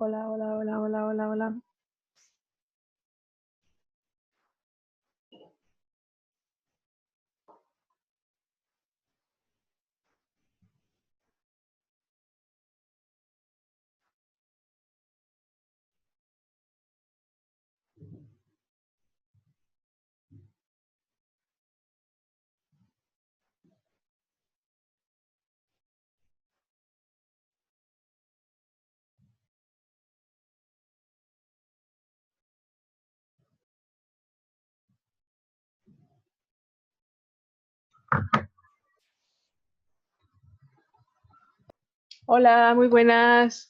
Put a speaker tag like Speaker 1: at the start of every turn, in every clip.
Speaker 1: Hola, hola, hola, hola, hola, hola. Hola, muy buenas.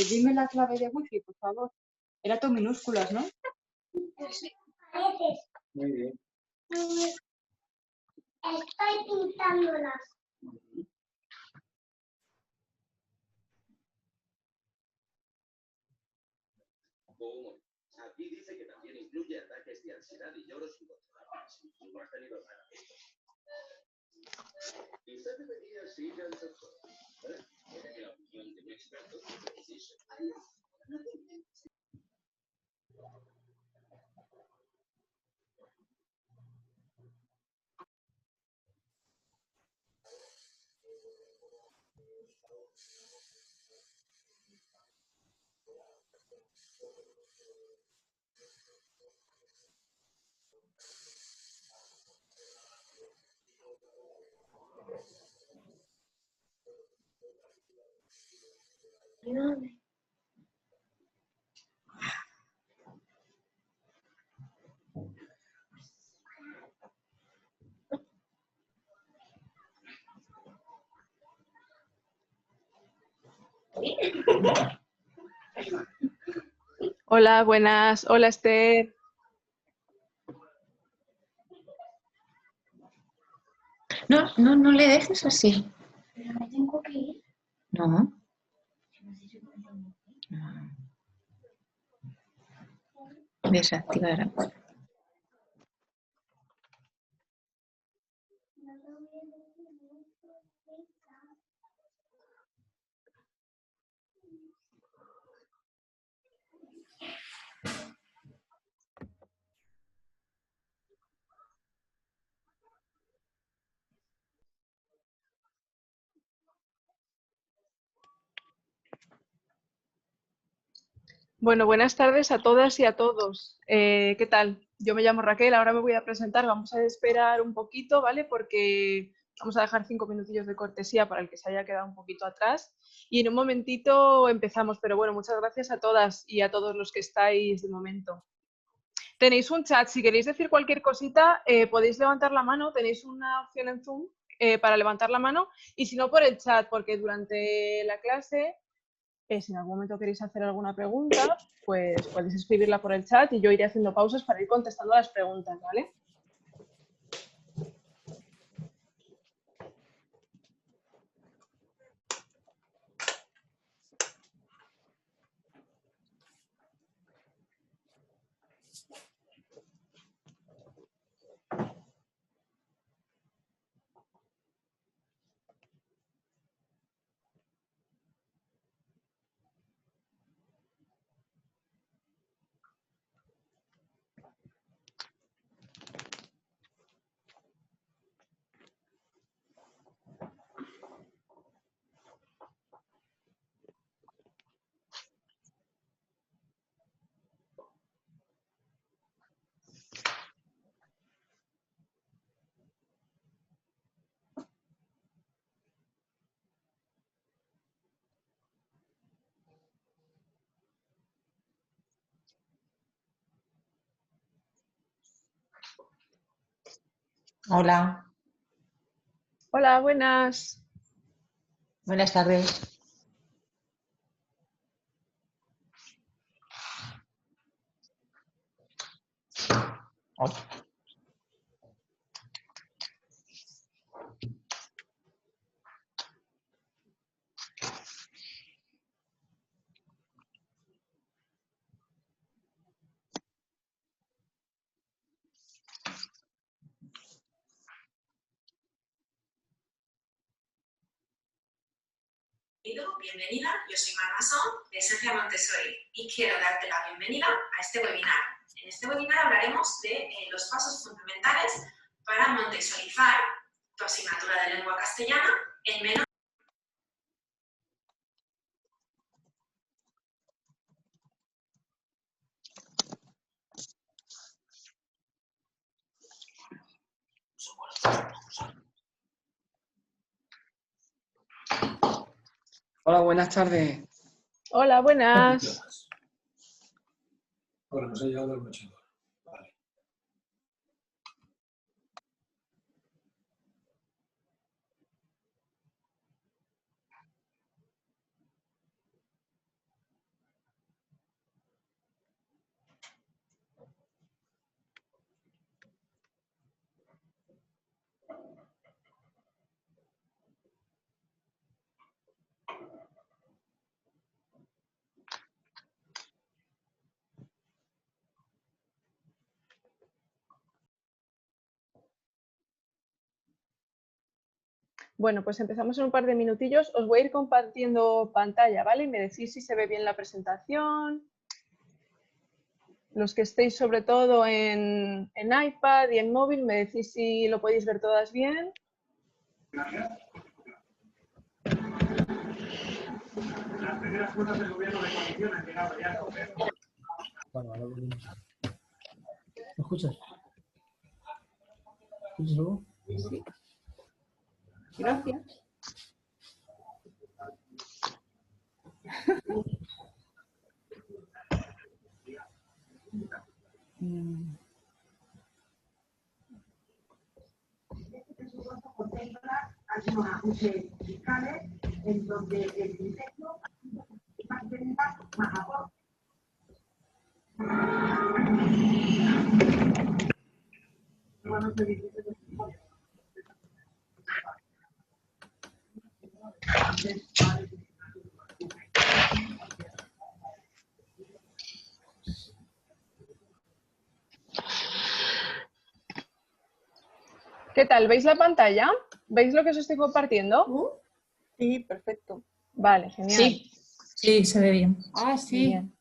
Speaker 2: Dime la clave de wifi, por favor. Era todo minúsculas, ¿no?
Speaker 3: Sí.
Speaker 2: Muy bien.
Speaker 3: Estoy pintándolas.
Speaker 4: Aquí dice que también incluye ataques de ansiedad y lloros incontrolables. No has tenido nada de esto. Quizá deberías ir al doctor. Puede que la opinión de un experto sí se vaya.
Speaker 1: Hola, buenas. Hola, Esther.
Speaker 5: No le dejes así.
Speaker 3: Pero me tengo que ir.
Speaker 5: No. Desactivar.
Speaker 1: Bueno, buenas tardes a todas y a todos. ¿Qué tal? Yo me llamo Raquel, ahora me voy a presentar. Vamos a esperar un poquito, ¿vale? Porque vamos a dejar 5 minutillos de cortesía para el que se haya quedado un poquito atrás. Y en un momentito empezamos, pero bueno, muchas gracias a todas y a todos los que estáis de momento. Tenéis un chat, si queréis decir cualquier cosita, podéis levantar la mano, tenéis una opción en Zoom para levantar la mano, y si no por el chat, porque durante la clase, si en algún momento queréis hacer alguna pregunta, pues podéis escribirla por el chat y yo iré haciendo pausas para ir contestando las preguntas, ¿vale?
Speaker 5: Hola.
Speaker 1: Hola, buenas.
Speaker 5: Buenas tardes.
Speaker 6: Bienvenida, yo soy Mar Masón de Esencia Montessori y quiero darte la bienvenida a este webinar. En este webinar hablaremos de los pasos fundamentales para montessorizar tu asignatura de lengua castellana en menos.
Speaker 7: Hola, buenas tardes.
Speaker 1: Hola, buenas.
Speaker 8: Ahora nos ha llegado el mochilón. Vale.
Speaker 1: Bueno, pues empezamos en un par de minutillos. Os voy a ir compartiendo pantalla, ¿vale? Y me decís si se ve bien la presentación. Los que estéis sobre todo en iPad y en móvil, me decís si lo podéis ver todas bien.
Speaker 8: Las primeras cuotas del gobierno de coalición han llegado ya a coger. Bueno, ahora volvemos. ¿Me escuchas? ¿Escuchas algo?
Speaker 2: Sí. Gracias.
Speaker 9: Contempla algunos ajustes fiscales en donde el diseño más técnica más aporte.
Speaker 1: ¿Qué tal? ¿Veis la pantalla? ¿Veis lo que os estoy compartiendo?
Speaker 2: Sí, perfecto.
Speaker 1: Vale, genial.
Speaker 5: Sí, sí, se ve bien.
Speaker 2: Ah, sí.
Speaker 1: Bien.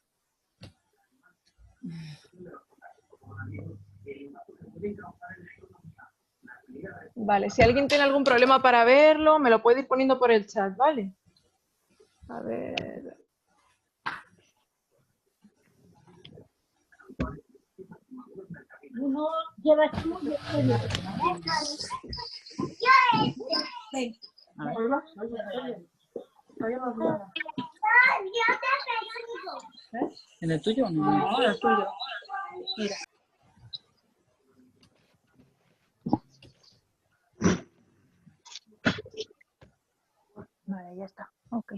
Speaker 1: Vale, si alguien tiene algún problema para verlo, me lo puede ir poniendo por el chat, ¿vale? A ver.
Speaker 3: Uno lleva tú y otro
Speaker 10: ¿En el tuyo o no?
Speaker 2: No, el tuyo. Mira.
Speaker 3: Vale, ya está. Ok.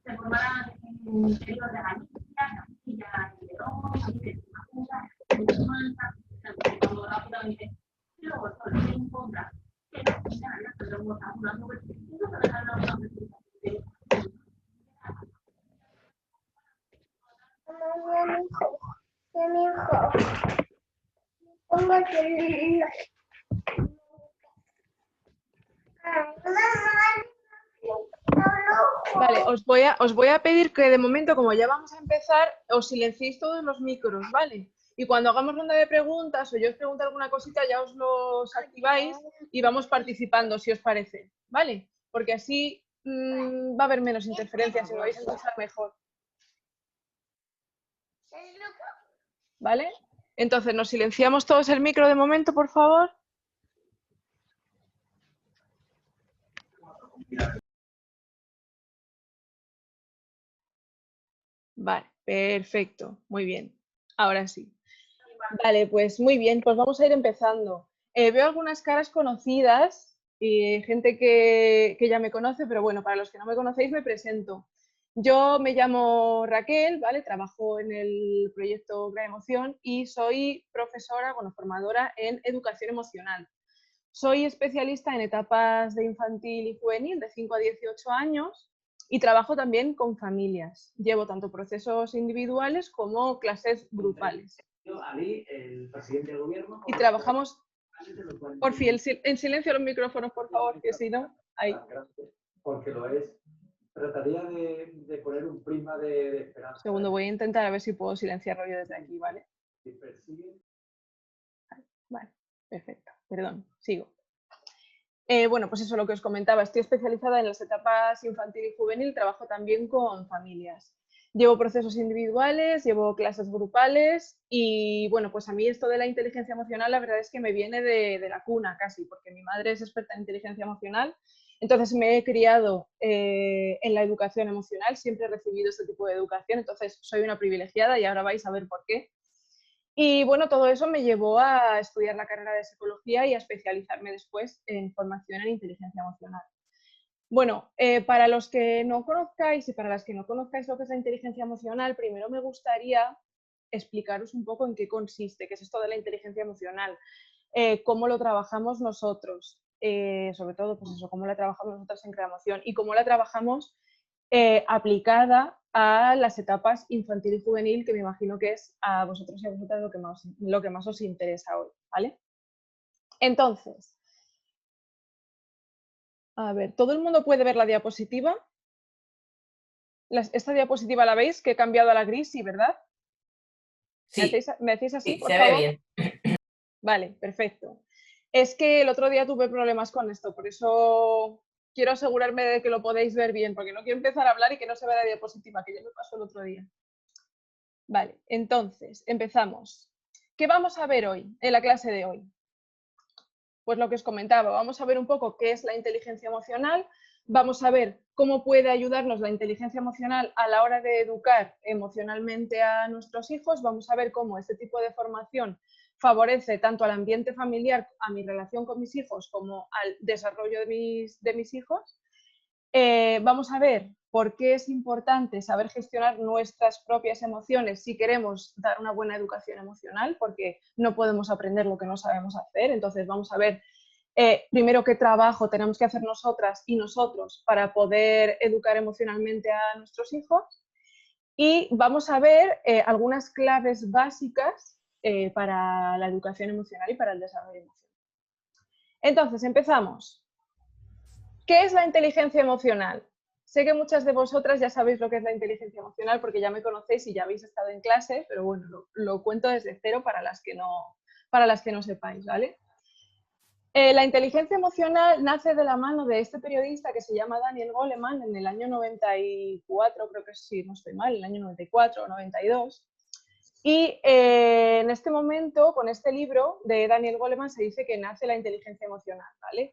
Speaker 9: Se formarán en el interior de la Castilla y León, de rápidamente, y luego solo se encuentra que la funcionalidad de los algunas nubes y no se dejan una
Speaker 1: Vale, os voy a pedir que de momento, como ya vamos a empezar, os silenciéis todos los micros, ¿vale? Y cuando hagamos ronda de preguntas o yo os pregunto alguna cosita, ya os los activáis y vamos participando, si os parece, ¿vale? Porque así va a haber menos interferencias y me vais a escuchar mejor. ¿Vale? Entonces, nos silenciamos todos el micro de momento, por favor. Vale, perfecto, muy bien. Ahora sí. Vale, pues muy bien, pues vamos a ir empezando. Veo algunas caras conocidas y gente que ya me conoce, pero bueno, para los que no me conocéis me presento. Yo me llamo Raquel, ¿vale? Trabajo en el proyecto Gran Emoción y soy profesora, bueno, formadora en educación emocional. Soy especialista en etapas de infantil y juvenil de 5 a 18 años y trabajo también con familias. Llevo tanto procesos individuales como clases grupales.
Speaker 8: Ali, el presidente del gobierno.
Speaker 1: Y trabajamos, por fin, en silencio los micrófonos, por favor, que si no, ahí.
Speaker 8: Porque lo es. Trataría de poner un prisma de esperanza.
Speaker 1: Segundo, voy a intentar a ver si puedo silenciarlo yo desde aquí, ¿vale?
Speaker 8: Si persigue.
Speaker 1: Vale, perfecto. Perdón, sigo. Bueno, pues eso, lo que os comentaba, estoy especializada en las etapas infantil y juvenil, trabajo también con familias. Llevo procesos individuales, llevo clases grupales y bueno, pues a mí esto de la inteligencia emocional la verdad es que me viene de la cuna casi, porque mi madre es experta en inteligencia emocional, entonces me he criado en la educación emocional, siempre he recibido este tipo de educación, entonces soy una privilegiada y ahora vais a ver por qué. Y bueno, todo eso me llevó a estudiar la carrera de psicología y a especializarme después en formación en inteligencia emocional. Bueno, para los que no conozcáis y para las que no conozcáis lo que es la inteligencia emocional, primero me gustaría explicaros un poco en qué consiste, qué es esto de la inteligencia emocional, cómo lo trabajamos nosotros, sobre todo pues eso, cómo la trabajamos nosotros en Crea Emoción y cómo la trabajamos aplicada a las etapas infantil y juvenil, que me imagino que es a vosotros y a vosotras lo que más os interesa hoy, ¿vale? Entonces, a ver, ¿todo el mundo puede ver la diapositiva? ¿Esta diapositiva la veis? Que he cambiado a la gris, sí, ¿verdad?
Speaker 11: Sí.
Speaker 1: ¿Me decís así,
Speaker 11: Sí,
Speaker 1: por
Speaker 11: se
Speaker 1: favor?
Speaker 11: ve bien.
Speaker 1: Vale, perfecto. Es que el otro día tuve problemas con esto, por eso quiero asegurarme de que lo podéis ver bien, porque no quiero empezar a hablar y que no se vea la diapositiva, que ya me pasó el otro día. Vale, entonces, empezamos. ¿Qué vamos a ver hoy, en la clase de hoy? Pues lo que os comentaba, vamos a ver un poco qué es la inteligencia emocional, vamos a ver cómo puede ayudarnos la inteligencia emocional a la hora de educar emocionalmente a nuestros hijos, vamos a ver cómo este tipo de formación favorece tanto al ambiente familiar, a mi relación con mis hijos, como al desarrollo de mis hijos. Vamos a ver por qué es importante saber gestionar nuestras propias emociones si queremos dar una buena educación emocional, porque no podemos aprender lo que no sabemos hacer. Entonces vamos a ver primero qué trabajo tenemos que hacer nosotras y nosotros para poder educar emocionalmente a nuestros hijos. Y vamos a ver algunas claves básicas para la educación emocional y para el desarrollo emocional. Entonces, empezamos. ¿Qué es la inteligencia emocional? Sé que muchas de vosotras ya sabéis lo que es la inteligencia emocional porque ya me conocéis y ya habéis estado en clase, pero bueno, lo cuento desde cero para las que no sepáis, ¿vale? La inteligencia emocional nace de la mano de este periodista que se llama Daniel Goleman en el año 94, creo que sí, no estoy mal, el año 94 o 92. Y en este momento, con este libro de Daniel Goleman, se dice que nace la inteligencia emocional, ¿vale?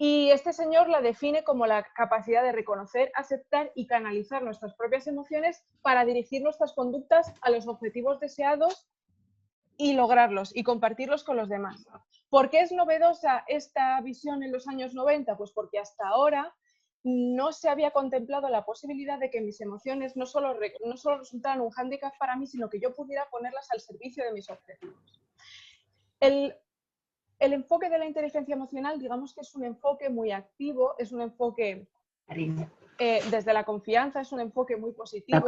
Speaker 1: Y este señor la define como la capacidad de reconocer, aceptar y canalizar nuestras propias emociones para dirigir nuestras conductas a los objetivos deseados y lograrlos y compartirlos con los demás. ¿Por qué es novedosa esta visión en los años 90? Pues porque hasta ahora no se había contemplado la posibilidad de que mis emociones no solo resultaran un hándicap para mí, sino que yo pudiera ponerlas al servicio de mis objetivos. El enfoque de la inteligencia emocional, digamos que es un enfoque muy activo, es un enfoque desde la confianza, es un enfoque muy positivo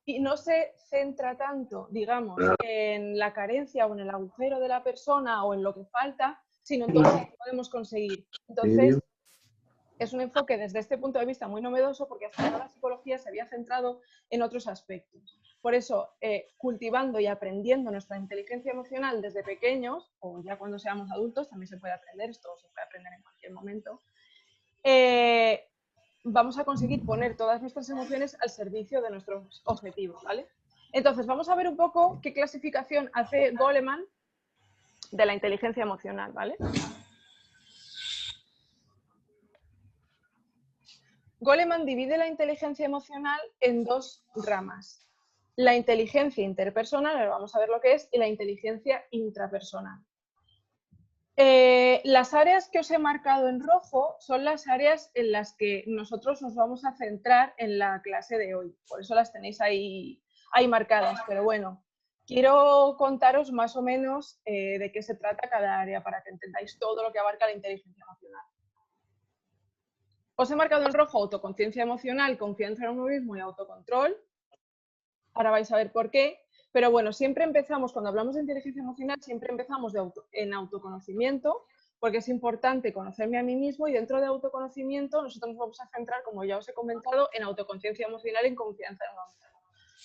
Speaker 1: y no se centra tanto, digamos, en la carencia o en el agujero de la persona o en lo que falta, sino en todo lo que podemos conseguir. Entonces, es un enfoque desde este punto de vista muy novedoso porque hasta ahora la psicología se había centrado en otros aspectos. Por eso, cultivando y aprendiendo nuestra inteligencia emocional desde pequeños, o ya cuando seamos adultos, también se puede aprender, esto se puede aprender en cualquier momento, vamos a conseguir poner todas nuestras emociones al servicio de nuestros objetivos, ¿vale? Entonces, vamos a ver un poco qué clasificación hace Goleman de la inteligencia emocional, ¿vale? Goleman divide la inteligencia emocional en dos ramas. la inteligencia interpersonal, ahora vamos a ver lo que es, y la inteligencia intrapersonal. Las áreas que os he marcado en rojo son las áreas en las que nosotros nos vamos a centrar en la clase de hoy, por eso las tenéis ahí marcadas, pero bueno, quiero contaros más o menos de qué se trata cada área para que entendáis todo lo que abarca la inteligencia emocional. Os he marcado en rojo autoconciencia emocional, confianza en uno mismo y autocontrol. Ahora vais a ver por qué. Pero bueno, siempre empezamos, cuando hablamos de inteligencia emocional, siempre empezamos en autoconocimiento, porque es importante conocerme a mí mismo y dentro de autoconocimiento nosotros nos vamos a centrar, como ya os he comentado, en autoconciencia emocional y en confianza en uno mismo.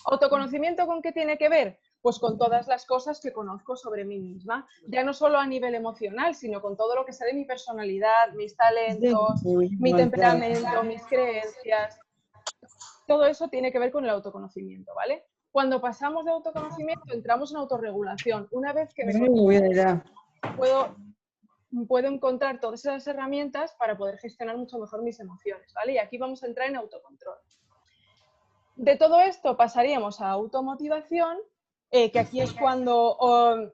Speaker 1: ¿Autoconocimiento con qué tiene que ver? Pues con todas las cosas que conozco sobre mí misma, ya no solo a nivel emocional, sino con todo lo que sé de mi personalidad, mis talentos, mi temperamento, mis creencias. Todo eso tiene que ver con el autoconocimiento, ¿vale? Cuando pasamos de autoconocimiento entramos en autorregulación. Una vez que puedo encontrar todas esas herramientas para poder gestionar mucho mejor mis emociones, ¿vale? Y aquí vamos a entrar en autocontrol. De todo esto pasaríamos a automotivación, que aquí es cuando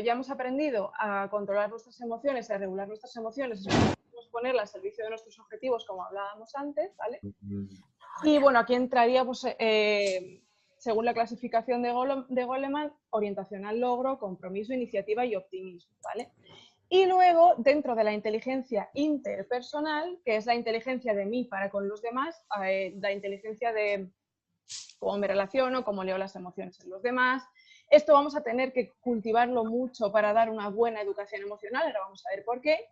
Speaker 1: ya hemos aprendido a controlar nuestras emociones, a regular nuestras emociones, podemos ponerlas al servicio de nuestros objetivos, como hablábamos antes, ¿vale? Y bueno, aquí entraría, pues, según la clasificación de Goleman, orientación al logro, compromiso, iniciativa y optimismo, ¿vale? Y luego, dentro de la inteligencia interpersonal, que es la inteligencia de mí para con los demás, la inteligencia de cómo me relaciono, cómo leo las emociones en los demás. Esto vamos a tener que cultivarlo mucho para dar una buena educación emocional, ahora vamos a ver por qué.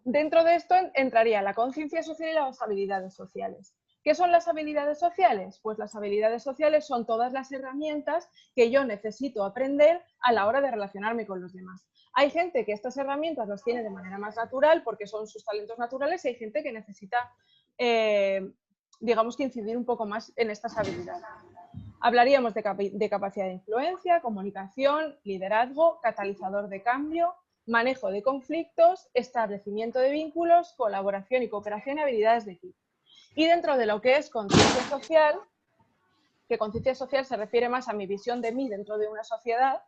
Speaker 1: Dentro de esto entraría la conciencia social y las habilidades sociales. ¿Qué son las habilidades sociales? Pues las habilidades sociales son todas las herramientas que yo necesito aprender a la hora de relacionarme con los demás. Hay gente que estas herramientas las tiene de manera más natural porque son sus talentos naturales y hay gente que necesita, digamos que incidir un poco más en estas habilidades. Hablaríamos de capacidad de influencia, comunicación, liderazgo, catalizador de cambio, manejo de conflictos, establecimiento de vínculos, colaboración y cooperación y habilidades de equipo. Y dentro de lo que es conciencia social, que conciencia social se refiere más a mi visión de mí dentro de una sociedad,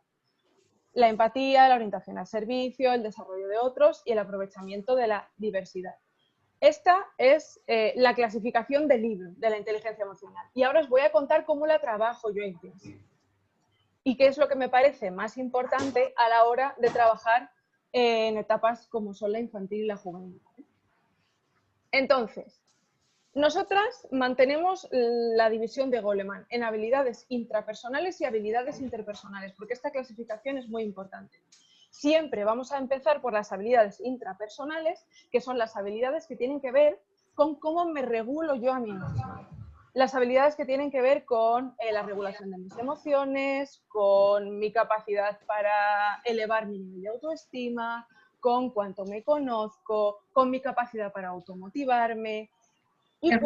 Speaker 1: la empatía, la orientación al servicio, el desarrollo de otros y el aprovechamiento de la diversidad. Esta es la clasificación del libro de la inteligencia emocional. Y ahora os voy a contar cómo la trabajo yo en clase. Y qué es lo que me parece más importante a la hora de trabajar en etapas como son la infantil y la juvenil. Entonces, nosotras mantenemos la división de Goleman en habilidades intrapersonales y habilidades interpersonales, porque esta clasificación es muy importante. Siempre vamos a empezar por las habilidades intrapersonales, que son las habilidades que tienen que ver con cómo me regulo yo a mí misma. Las habilidades que tienen que ver con la regulación de mis emociones, con mi capacidad para elevar mi nivel de autoestima, con cuánto me conozco, con mi capacidad para automotivarme. Y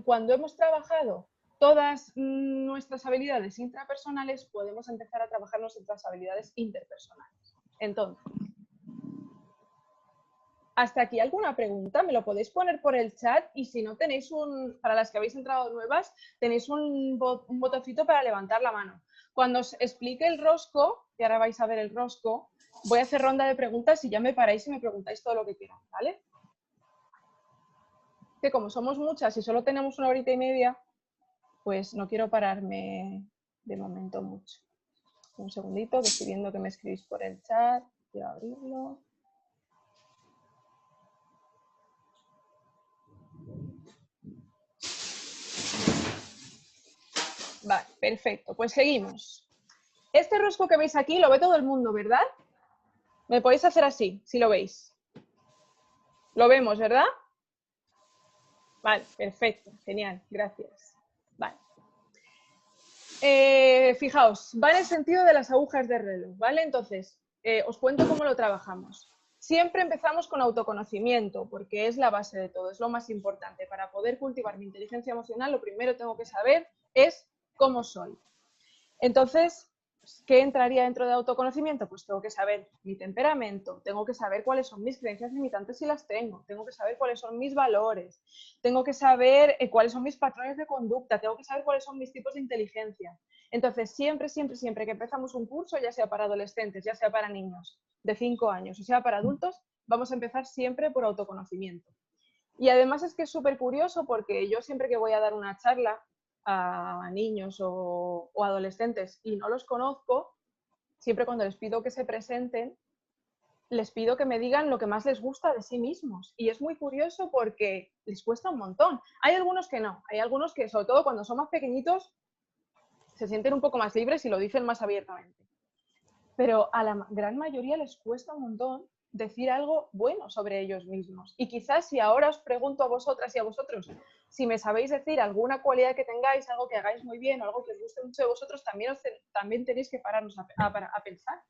Speaker 1: cuando hemos trabajado todas nuestras habilidades intrapersonales, podemos empezar a trabajar nuestras habilidades interpersonales. Entonces, ¿hasta aquí alguna pregunta? Me lo podéis poner por el chat y si no tenéis para las que habéis entrado nuevas, tenéis un botoncito para levantar la mano. Cuando os explique el rosco, y ahora vais a ver el rosco, voy a hacer ronda de preguntas y ya me paráis y me preguntáis todo lo que queráis, ¿vale? Que como somos muchas y solo tenemos 1 horita y media, pues no quiero pararme de momento mucho. Un segundito, que estoy viendo que me escribís por el chat. Quiero abrirlo. Vale, perfecto. Pues seguimos. Este rosco que veis aquí lo ve todo el mundo, ¿verdad? Me podéis hacer así, si lo veis. Lo vemos, ¿verdad? Vale, perfecto, genial, gracias. Vale. Fijaos, va en el sentido de las agujas de reloj, ¿vale? Entonces, os cuento cómo lo trabajamos. Siempre empezamos con autoconocimiento, porque es la base de todo, es lo más importante. Para poder cultivar mi inteligencia emocional, lo primero que tengo que saber es cómo soy. Entonces, Entonces, ¿qué entraría dentro de autoconocimiento? Pues tengo que saber mi temperamento, tengo que saber cuáles son mis creencias limitantes si las tengo que saber cuáles son mis valores, tengo que saber cuáles son mis patrones de conducta, tengo que saber cuáles son mis tipos de inteligencia. Entonces, siempre, siempre, siempre que empezamos un curso, ya sea para adolescentes, ya sea para niños de 5 años, o sea para adultos, vamos a empezar siempre por autoconocimiento. Y además es que es súper curioso porque yo siempre que voy a dar una charla a niños o adolescentes y no los conozco, siempre cuando les pido que se presenten, les pido que me digan lo que más les gusta de sí mismos. Y es muy curioso porque les cuesta un montón. Hay algunos que no, hay algunos que, sobre todo cuando son más pequeñitos, se sienten un poco más libres y lo dicen más abiertamente. Pero a la gran mayoría les cuesta un montón decir algo bueno sobre ellos mismos. Y quizás si ahora os pregunto a vosotras y a vosotros si me sabéis decir alguna cualidad que tengáis, algo que hagáis muy bien o algo que os guste mucho de vosotros, también tenéis que pararnos a pensar.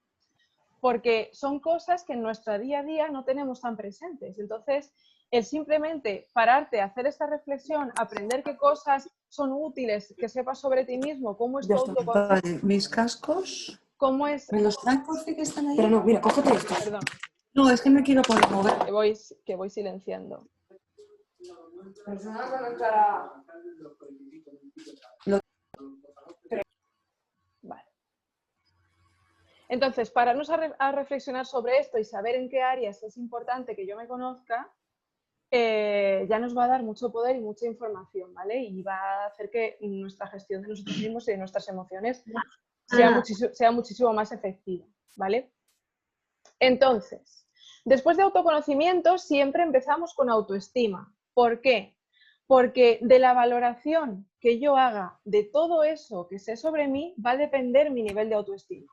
Speaker 1: Porque son cosas que en nuestro día a día no tenemos tan presentes. Entonces, el simplemente pararte, hacer esta reflexión, aprender qué cosas son útiles, que sepas sobre ti mismo, cómo es tu autoconcepto.
Speaker 12: Mis cascos.
Speaker 1: ¿Cómo es?
Speaker 12: ¿Me los traen por fin que están ahí?
Speaker 2: Pero no, mira, cógete esto.
Speaker 1: Perdón.
Speaker 12: No, es que me quiero poner mover.
Speaker 1: Que voy silenciando. Vale. Entonces, pararnos a reflexionar sobre esto y saber en qué áreas es importante que yo me conozca, ya nos va a dar mucho poder y mucha información, ¿vale? Y va a hacer que nuestra gestión de nosotros mismos y de nuestras emociones sea muchísimo más efectiva, ¿vale? Entonces, después de autoconocimiento siempre empezamos con autoestima. ¿Por qué? Porque de la valoración que yo haga de todo eso que sé sobre mí va a depender mi nivel de autoestima.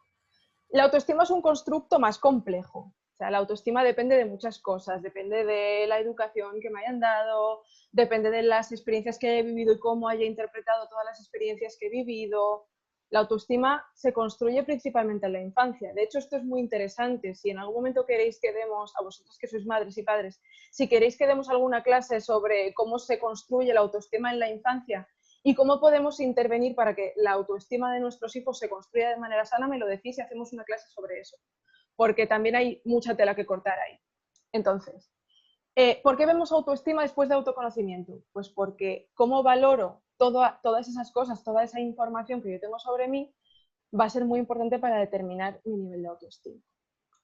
Speaker 1: La autoestima es un constructo más complejo. O sea, la autoestima depende de muchas cosas, depende de la educación que me hayan dado, depende de las experiencias que he vivido y cómo haya interpretado todas las experiencias que he vivido. La autoestima se construye principalmente en la infancia. De hecho, esto es muy interesante. Si en algún momento queréis que demos, a vosotros que sois madres y padres, si queréis que demos alguna clase sobre cómo se construye la autoestima en la infancia y cómo podemos intervenir para que la autoestima de nuestros hijos se construya de manera sana, me lo decís y hacemos una clase sobre eso. Porque también hay mucha tela que cortar ahí. Entonces, ¿por qué vemos autoestima después de autoconocimiento? Pues porque cómo valoro todas esas cosas, toda esa información que yo tengo sobre mí, va a ser muy importante para determinar mi nivel de autoestima.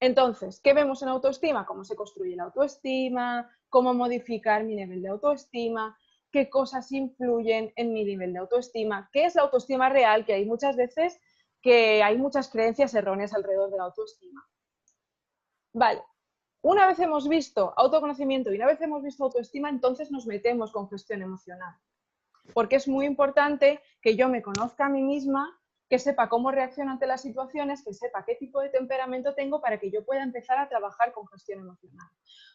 Speaker 1: Entonces, ¿qué vemos en autoestima? Cómo se construye la autoestima, cómo modificar mi nivel de autoestima, qué cosas influyen en mi nivel de autoestima, qué es la autoestima real, que hay muchas veces que hay muchas creencias erróneas alrededor de la autoestima. Vale, una vez hemos visto autoconocimiento y una vez hemos visto autoestima, entonces nos metemos con gestión emocional. Porque es muy importante que yo me conozca a mí misma, que sepa cómo reacciono ante las situaciones, que sepa qué tipo de temperamento tengo para que yo pueda empezar a trabajar con gestión emocional.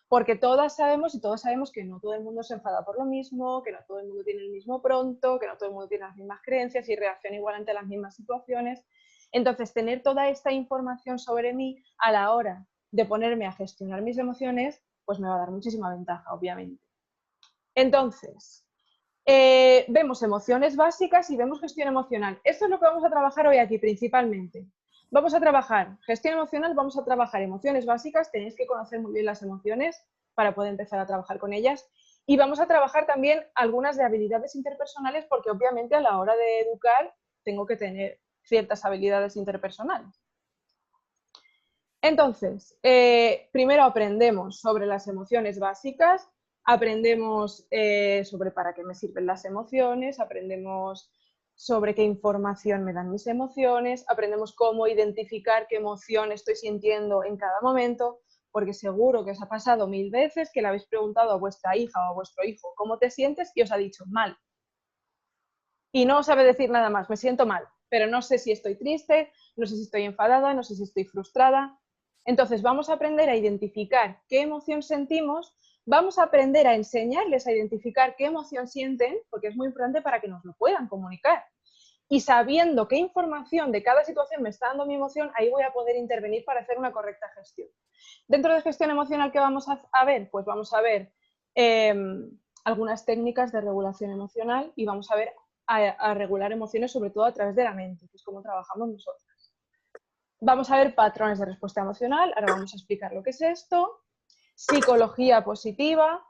Speaker 1: Porque todas sabemos y todos sabemos que no todo el mundo se enfada por lo mismo, que no todo el mundo tiene el mismo pronto, que no todo el mundo tiene las mismas creencias y reacciona igual ante las mismas situaciones. Entonces, tener toda esta información sobre mí a la hora de ponerme a gestionar mis emociones, pues me va a dar muchísima ventaja, obviamente. Entonces, vemos emociones básicas y vemos gestión emocional. Esto es lo que vamos a trabajar hoy aquí principalmente. Vamos a trabajar gestión emocional, vamos a trabajar emociones básicas, tenéis que conocer muy bien las emociones para poder empezar a trabajar con ellas. Y vamos a trabajar también algunas de habilidades interpersonales porque obviamente a la hora de educar tengo que tener ciertas habilidades interpersonales. Entonces, primero aprendemos sobre las emociones básicas, aprendemos sobre para qué me sirven las emociones, aprendemos sobre qué información me dan mis emociones, aprendemos cómo identificar qué emoción estoy sintiendo en cada momento, porque seguro que os ha pasado 1000 veces que le habéis preguntado a vuestra hija o a vuestro hijo cómo te sientes y os ha dicho mal. Y no os sabe decir nada más, me siento mal, pero no sé si estoy triste, no sé si estoy enfadada, no sé si estoy frustrada. Entonces vamos a aprender a identificar qué emoción sentimos, vamos a aprender a enseñarles a identificar qué emoción sienten, porque es muy importante para que nos lo puedan comunicar. Y sabiendo qué información de cada situación me está dando mi emoción, ahí voy a poder intervenir para hacer una correcta gestión. Dentro de gestión emocional, ¿qué vamos a ver? Pues vamos a ver algunas técnicas de regulación emocional y vamos a ver a regular emociones, sobre todo a través de la mente, que es como trabajamos nosotros. Vamos a ver patrones de respuesta emocional, ahora vamos a explicar lo que es esto. Psicología positiva.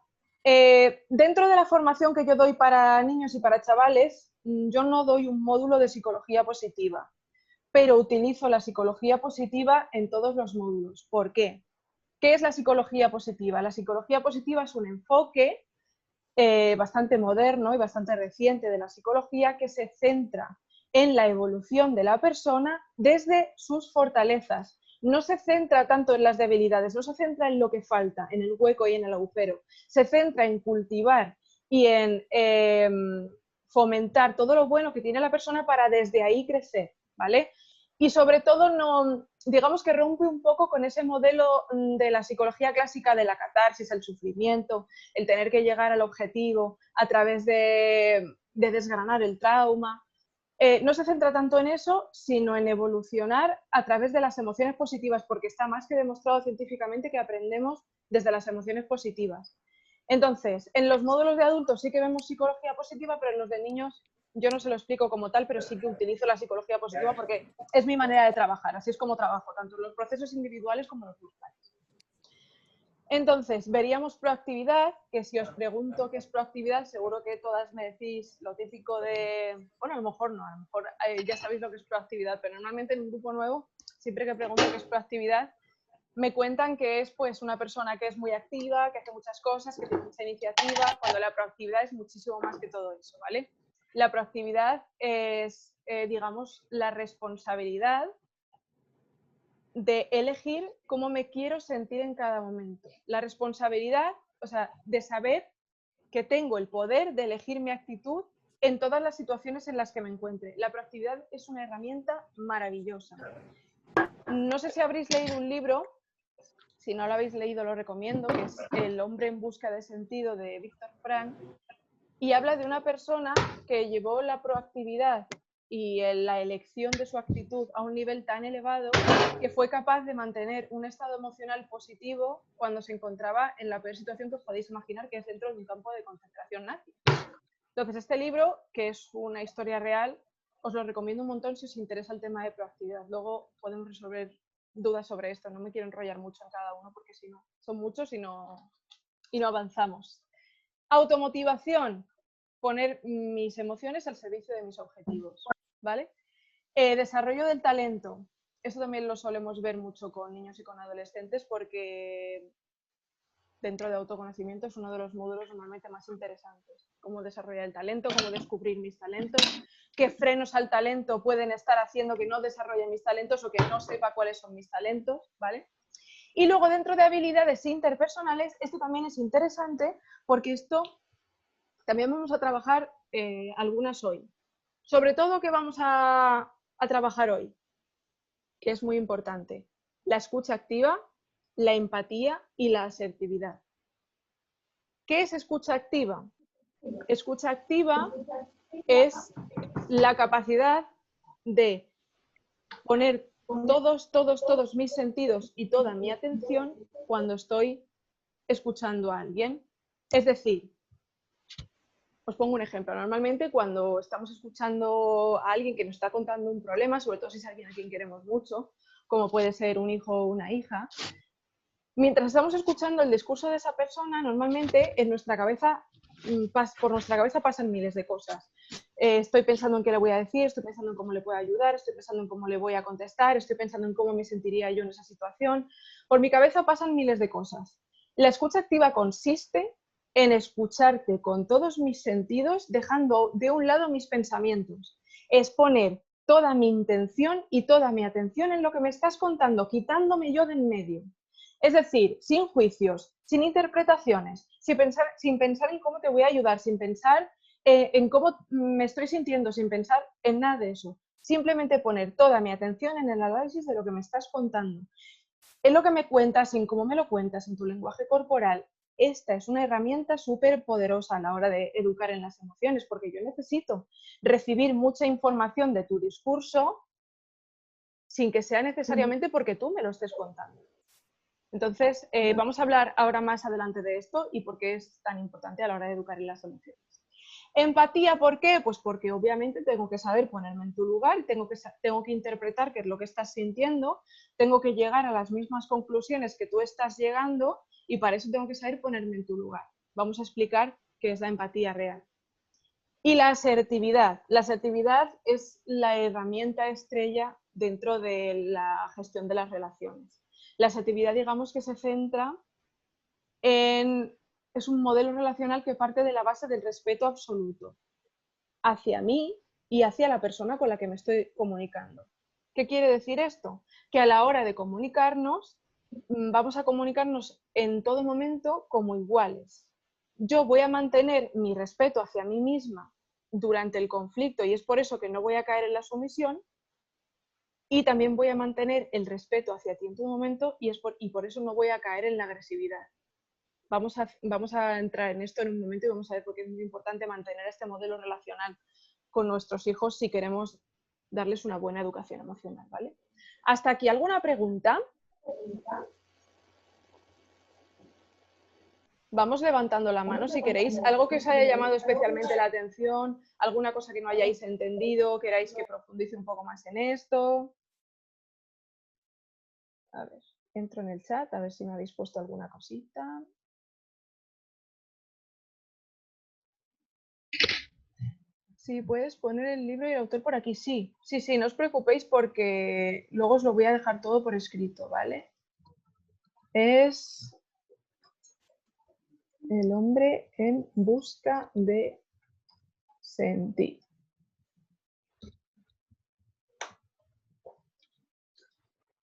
Speaker 1: Dentro de la formación que yo doy para niños y para chavales, yo no doy un módulo de psicología positiva, pero utilizo la psicología positiva en todos los módulos. ¿Por qué? ¿Qué es la psicología positiva? La psicología positiva es un enfoque bastante moderno y bastante reciente de la psicología que se centra en la evolución de la persona desde sus fortalezas. No se centra tanto en las debilidades, no se centra en lo que falta, en el hueco y en el agujero. Se centra en cultivar y en fomentar todo lo bueno que tiene la persona para desde ahí crecer, ¿vale? Y sobre todo, no, digamos que rompe un poco con ese modelo de la psicología clásica de la catarsis, el sufrimiento, el tener que llegar al objetivo a través de desgranar el trauma. No se centra tanto en eso, sino en evolucionar a través de las emociones positivas, porque está más que demostrado científicamente que aprendemos desde las emociones positivas. Entonces, en los módulos de adultos sí que vemos psicología positiva, pero en los de niños yo no se lo explico como tal, pero sí que utilizo la psicología positiva porque es mi manera de trabajar, así es como trabajo, tanto en los procesos individuales como en los grupales. Entonces, veríamos proactividad, que si os pregunto qué es proactividad, seguro que todas me decís lo típico de... Bueno, a lo mejor no, a lo mejor ya sabéis lo que es proactividad, pero normalmente en un grupo nuevo, siempre que pregunto qué es proactividad, me cuentan que es pues una persona que es muy activa, que hace muchas cosas, que tiene mucha iniciativa, cuando la proactividad es muchísimo más que todo eso, ¿vale? La proactividad es, digamos, la responsabilidad de elegir cómo me quiero sentir en cada momento. La responsabilidad, o sea, de saber que tengo el poder de elegir mi actitud en todas las situaciones en las que me encuentre. La proactividad es una herramienta maravillosa. No sé si habréis leído un libro, si no lo habéis leído lo recomiendo, que es El hombre en busca de sentido de Víctor Frank, y habla de una persona que llevó la proactividad y la elección de su actitud a un nivel tan elevado que fue capaz de mantener un estado emocional positivo cuando se encontraba en la peor situación que os podéis imaginar, que es dentro de un campo de concentración nazi. Entonces, este libro, que es una historia real, os lo recomiendo un montón si os interesa el tema de proactividad. Luego podemos resolver dudas sobre esto, no me quiero enrollar mucho en cada uno porque si no, son muchos y no avanzamos. Automotivación, poner mis emociones al servicio de mis objetivos, ¿vale? Desarrollo del talento, eso también lo solemos ver mucho con niños y con adolescentes porque dentro de autoconocimiento es uno de los módulos normalmente más interesantes. Cómo desarrollar el talento, cómo descubrir mis talentos, qué frenos al talento pueden estar haciendo que no desarrolle mis talentos o que no sepa cuáles son mis talentos, ¿vale? Y luego dentro de habilidades interpersonales, esto también es interesante porque esto también vamos a trabajar algunas hoy. Sobre todo, ¿qué vamos a trabajar hoy? Que es muy importante. La escucha activa, la empatía y la asertividad. ¿Qué es escucha activa? Escucha activa es la capacidad de poner todos mis sentidos y toda mi atención cuando estoy escuchando a alguien. Es decir, os pongo un ejemplo. Normalmente cuando estamos escuchando a alguien que nos está contando un problema, sobre todo si es alguien a quien queremos mucho, como puede ser un hijo o una hija, mientras estamos escuchando el discurso de esa persona, normalmente en nuestra cabeza, por nuestra cabeza pasan miles de cosas. Estoy pensando en qué le voy a decir, estoy pensando en cómo le puedo ayudar, estoy pensando en cómo le voy a contestar, estoy pensando en cómo me sentiría yo en esa situación. Por mi cabeza pasan miles de cosas. La escucha activa consiste en escucharte con todos mis sentidos, dejando de un lado mis pensamientos. Es poner toda mi intención y toda mi atención en lo que me estás contando, quitándome yo de en medio. Es decir, sin juicios, sin interpretaciones, sin pensar en cómo te voy a ayudar, sin pensar en cómo me estoy sintiendo, sin pensar en nada de eso. Simplemente poner toda mi atención en el análisis de lo que me estás contando. En lo que me cuentas, en cómo me lo cuentas, en tu lenguaje corporal. Esta es una herramienta súper poderosa a la hora de educar en las emociones, porque yo necesito recibir mucha información de tu discurso sin que sea necesariamente porque tú me lo estés contando. Entonces, vamos a hablar ahora más adelante de esto y por qué es tan importante a la hora de educar en las emociones. Empatía, ¿por qué? Pues porque obviamente tengo que saber ponerme en tu lugar, tengo que interpretar qué es lo que estás sintiendo, tengo que llegar a las mismas conclusiones que tú estás llegando y para eso tengo que saber ponerme en tu lugar. Vamos a explicar qué es la empatía real. Y la asertividad. La asertividad es la herramienta estrella dentro de la gestión de las relaciones. La asertividad, digamos que se centra en... Es un modelo relacional que parte de la base del respeto absoluto hacia mí y hacia la persona con la que me estoy comunicando. ¿Qué quiere decir esto? Que a la hora de comunicarnos, vamos a comunicarnos en todo momento como iguales. Yo voy a mantener mi respeto hacia mí misma durante el conflicto y es por eso que no voy a caer en la sumisión, y también voy a mantener el respeto hacia ti en todo momento y por eso no voy a caer en la agresividad. Vamos a entrar en esto en un momento y vamos a ver por qué es muy importante mantener este modelo relacional con nuestros hijos si queremos darles una buena educación emocional, ¿vale? ¿Hasta aquí alguna pregunta? Vamos levantando la mano si queréis. Algo que os haya llamado especialmente la atención, alguna cosa que no hayáis entendido, queráis que profundice un poco más en esto. A ver, entro en el chat a ver si me habéis puesto alguna cosita. Sí, puedes poner el libro y el autor por aquí. Sí, no os preocupéis porque luego os lo voy a dejar todo por escrito, ¿vale? Es El hombre en busca de sentido.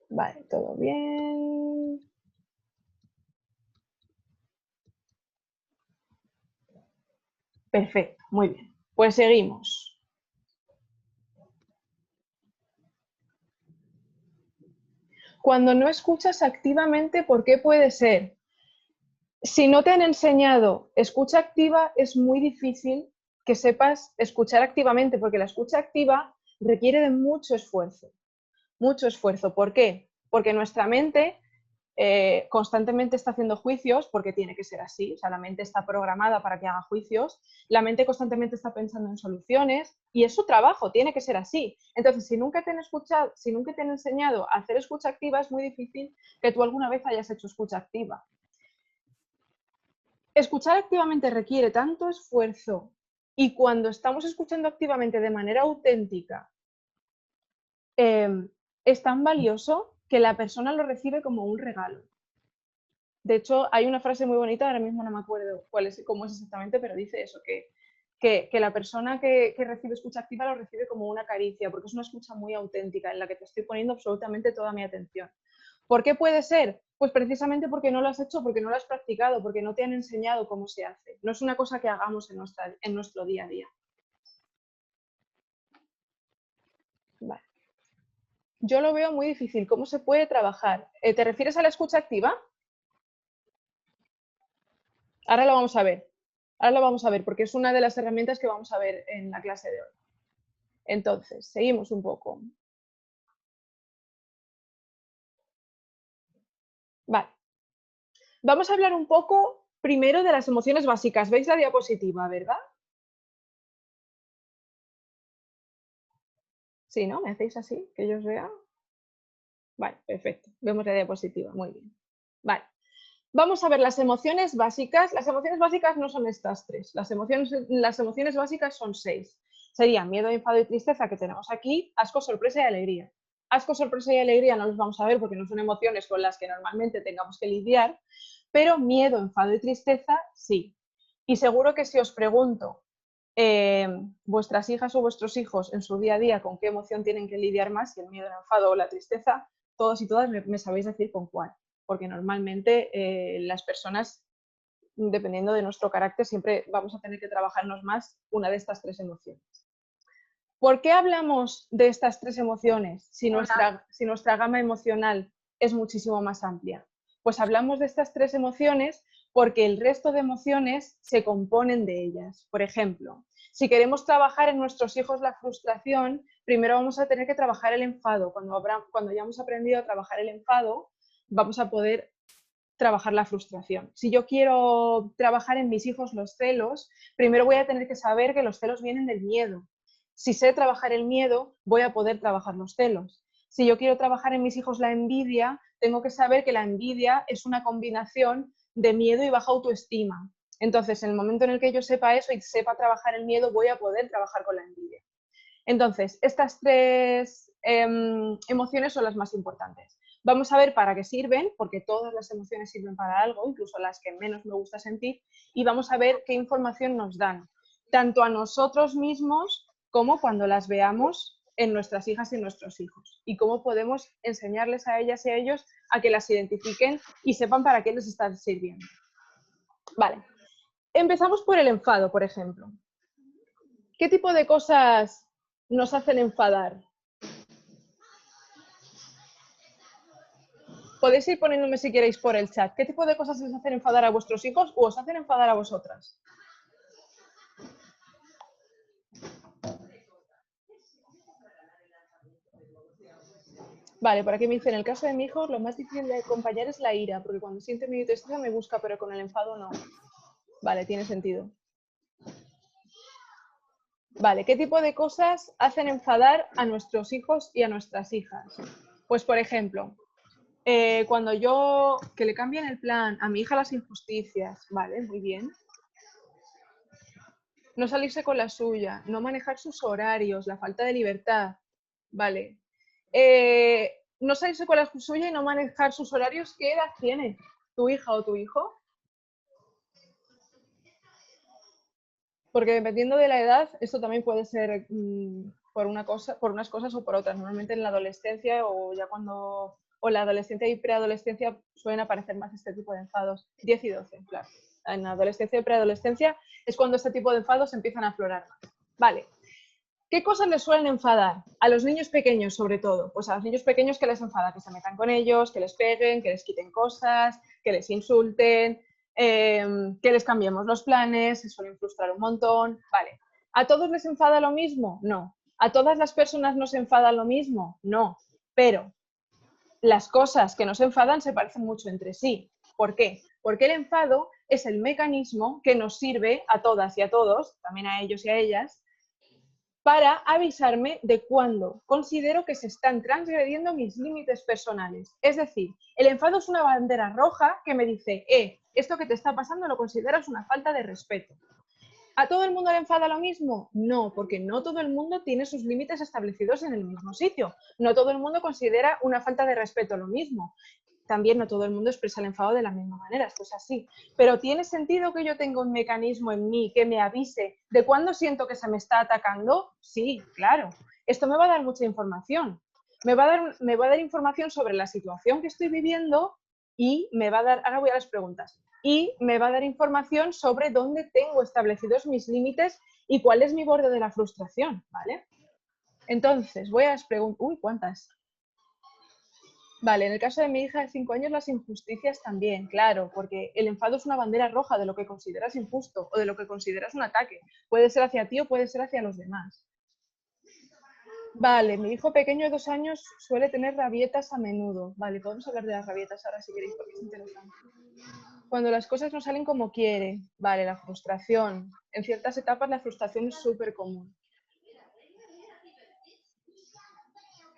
Speaker 1: Vale, todo bien. Perfecto, muy bien. Pues seguimos. Cuando no escuchas activamente, ¿por qué puede ser? Si no te han enseñado escucha activa, es muy difícil que sepas escuchar activamente, porque la escucha activa requiere de mucho esfuerzo. Mucho esfuerzo. ¿Por qué? Porque nuestra mente constantemente está haciendo juicios, porque tiene que ser así, o sea, la mente está programada para que haga juicios, la mente constantemente está pensando en soluciones y es su trabajo, tiene que ser así. Entonces, si nunca te han enseñado a hacer escucha activa, es muy difícil que tú alguna vez hayas hecho escucha activa. Escuchar activamente requiere tanto esfuerzo y cuando estamos escuchando activamente de manera auténtica, es tan valioso que la persona lo recibe como un regalo. De hecho, hay una frase muy bonita, ahora mismo no me acuerdo cómo es exactamente, pero dice eso, que la persona que recibe escucha activa lo recibe como una caricia, porque es una escucha muy auténtica en la que te estoy poniendo absolutamente toda mi atención. ¿Por qué puede ser? Pues precisamente porque no lo has hecho, porque no lo has practicado, porque no te han enseñado cómo se hace. No es una cosa que hagamos en nuestro día a día. Vale. Yo lo veo muy difícil. ¿Cómo se puede trabajar? ¿Te refieres a la escucha activa? Ahora lo vamos a ver. Ahora lo vamos a ver porque es una de las herramientas que vamos a ver en la clase de hoy. Entonces, seguimos un poco. Vale. Vamos a hablar un poco primero de las emociones básicas. ¿Veis la diapositiva, verdad? Sí, ¿no? ¿Me hacéis así? Que yo os vea. Vale, perfecto. Vemos la diapositiva. Muy bien. Vale. Vamos a ver las emociones básicas. Las emociones básicas no son estas tres. Las emociones básicas son 6. Serían miedo, enfado y tristeza, que tenemos aquí, asco, sorpresa y alegría. Asco, sorpresa y alegría no los vamos a ver porque no son emociones con las que normalmente tengamos que lidiar, pero miedo, enfado y tristeza sí. Y seguro que si os pregunto vuestras hijas o vuestros hijos en su día a día con qué emoción tienen que lidiar más, si el miedo, el enfado o la tristeza, todos y todas me sabéis decir con cuál. Porque normalmente las personas, dependiendo de nuestro carácter, siempre vamos a tener que trabajarnos más una de estas tres emociones. ¿Por qué hablamos de estas tres emociones si nuestra gama emocional es muchísimo más amplia? Pues hablamos de estas tres emociones porque el resto de emociones se componen de ellas. Por ejemplo, si queremos trabajar en nuestros hijos la frustración, primero vamos a tener que trabajar el enfado. Cuando hayamos aprendido a trabajar el enfado, vamos a poder trabajar la frustración. Si yo quiero trabajar en mis hijos los celos, primero voy a tener que saber que los celos vienen del miedo. Si sé trabajar el miedo, voy a poder trabajar los celos. Si yo quiero trabajar en mis hijos la envidia, tengo que saber que la envidia es una combinación de miedo y baja autoestima. Entonces, en el momento en el que yo sepa eso y sepa trabajar el miedo, voy a poder trabajar con la envidia. Entonces, estas tres emociones son las más importantes. Vamos a ver para qué sirven, porque todas las emociones sirven para algo, incluso las que menos me gusta sentir, y vamos a ver qué información nos dan, tanto a nosotros mismos como cuando las veamos en nuestras hijas y nuestros hijos, y cómo podemos enseñarles a ellas y a ellos a que las identifiquen y sepan para qué les están sirviendo. Vale, empezamos por el enfado, por ejemplo. ¿Qué tipo de cosas nos hacen enfadar? Podéis ir poniéndome si queréis por el chat. ¿Qué tipo de cosas les hacen enfadar a vuestros hijos o os hacen enfadar a vosotras? Vale, por aquí me dice, en el caso de mi hijo, lo más difícil de acompañar es la ira, porque cuando siente miedo y tristeza me busca, pero con el enfado no. Vale, tiene sentido. Vale, ¿qué tipo de cosas hacen enfadar a nuestros hijos y a nuestras hijas? Pues, por ejemplo, cuando yo, que le cambien el plan, a mi hija las injusticias, vale, muy bien. No salirse con la suya, no manejar sus horarios, la falta de libertad, vale. No salirse con la suya y no manejar sus horarios, ¿qué edad tiene tu hija o tu hijo? Porque dependiendo de la edad, esto también puede ser por unas cosas o por otras. Normalmente en la adolescencia o ya cuando... o la adolescencia y preadolescencia suelen aparecer más este tipo de enfados. 10 y 12, claro. En la adolescencia y preadolescencia es cuando este tipo de enfados empiezan a aflorar más. Vale. ¿Qué cosas les suelen enfadar? A los niños pequeños, sobre todo. Pues a los niños pequeños, ¿qué les enfada? Que se metan con ellos, que les peguen, que les quiten cosas, que les insulten, que les cambiemos los planes, se suelen frustrar un montón. Vale. ¿A todos les enfada lo mismo? No. ¿A todas las personas nos enfada lo mismo? No. Pero las cosas que nos enfadan se parecen mucho entre sí. ¿Por qué? Porque el enfado es el mecanismo que nos sirve a todas y a todos, también a ellos y a ellas, para avisarme de cuándo considero que se están transgrediendo mis límites personales. Es decir, el enfado es una bandera roja que me dice, esto que te está pasando lo consideras una falta de respeto. ¿A todo el mundo le enfada lo mismo? No, porque no todo el mundo tiene sus límites establecidos en el mismo sitio. No todo el mundo considera una falta de respeto lo mismo. También no todo el mundo expresa el enfado de la misma manera, esto es así. Pero ¿tiene sentido que yo tenga un mecanismo en mí que me avise de cuándo siento que se me está atacando? Sí, claro. Esto me va a dar mucha información. Me va a dar información sobre la situación que estoy viviendo y me va a dar, ahora voy a las preguntas, y me va a dar información sobre dónde tengo establecidos mis límites y cuál es mi borde de la frustración, ¿vale? Entonces, voy a las preguntas. Uy, ¿cuántas? Vale, en el caso de mi hija de 5 años, las injusticias también, claro, porque el enfado es una bandera roja de lo que consideras injusto o de lo que consideras un ataque. Puede ser hacia ti o puede ser hacia los demás. Vale, mi hijo pequeño de 2 años suele tener rabietas a menudo. Vale, podemos hablar de las rabietas ahora si queréis, porque es interesante. Cuando las cosas no salen como quiere. Vale, la frustración. En ciertas etapas la frustración es súper común.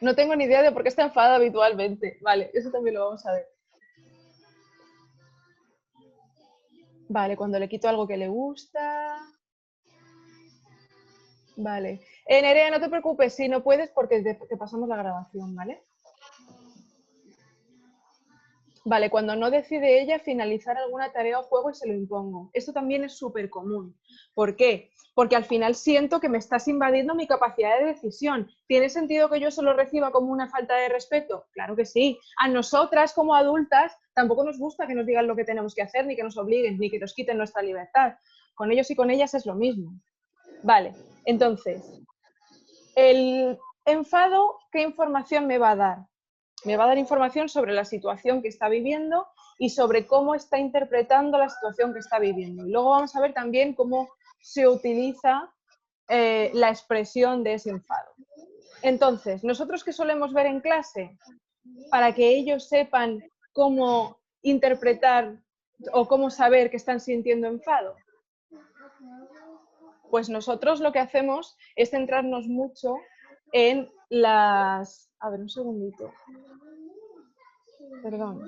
Speaker 1: No tengo ni idea de por qué está enfadada habitualmente. Vale, eso también lo vamos a ver. Vale, cuando le quito algo que le gusta. Vale. Nerea, no te preocupes, si no puedes porque te pasamos la grabación, ¿vale? Vale, cuando no decide ella finalizar alguna tarea o juego y se lo impongo. Esto también es súper común. ¿Por qué? Porque al final siento que me estás invadiendo mi capacidad de decisión. ¿Tiene sentido que yo eso lo reciba como una falta de respeto? Claro que sí. A nosotras como adultas tampoco nos gusta que nos digan lo que tenemos que hacer, ni que nos obliguen, ni que nos quiten nuestra libertad. Con ellos y con ellas es lo mismo. Vale, entonces, el enfado, ¿qué información me va a dar? Me va a dar información sobre la situación que está viviendo y sobre cómo está interpretando la situación que está viviendo. Y luego vamos a ver también cómo se utiliza la expresión de ese enfado. Entonces, ¿nosotros qué solemos ver en clase? Para que ellos sepan cómo interpretar o cómo saber que están sintiendo enfado? Pues nosotros lo que hacemos es centrarnos mucho en las... A ver, un segundito. Perdón.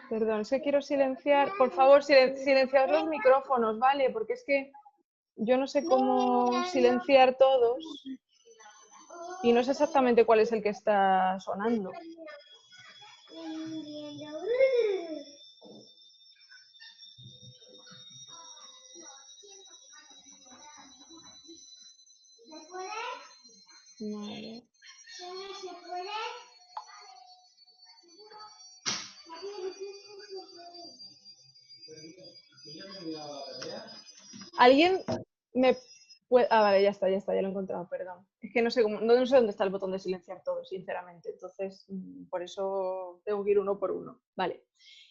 Speaker 1: Perdón, es que quiero silenciar. Por favor, silenciad los micrófonos, ¿vale? Porque es que yo no sé cómo silenciar todos y no sé exactamente cuál es el que está sonando. Vale. ¿Alguien me puede...? Ah, vale, ya está, ya lo he encontrado, perdón. Es que no sé dónde está el botón de silenciar todo, sinceramente. Entonces, por eso tengo que ir uno por uno. Vale.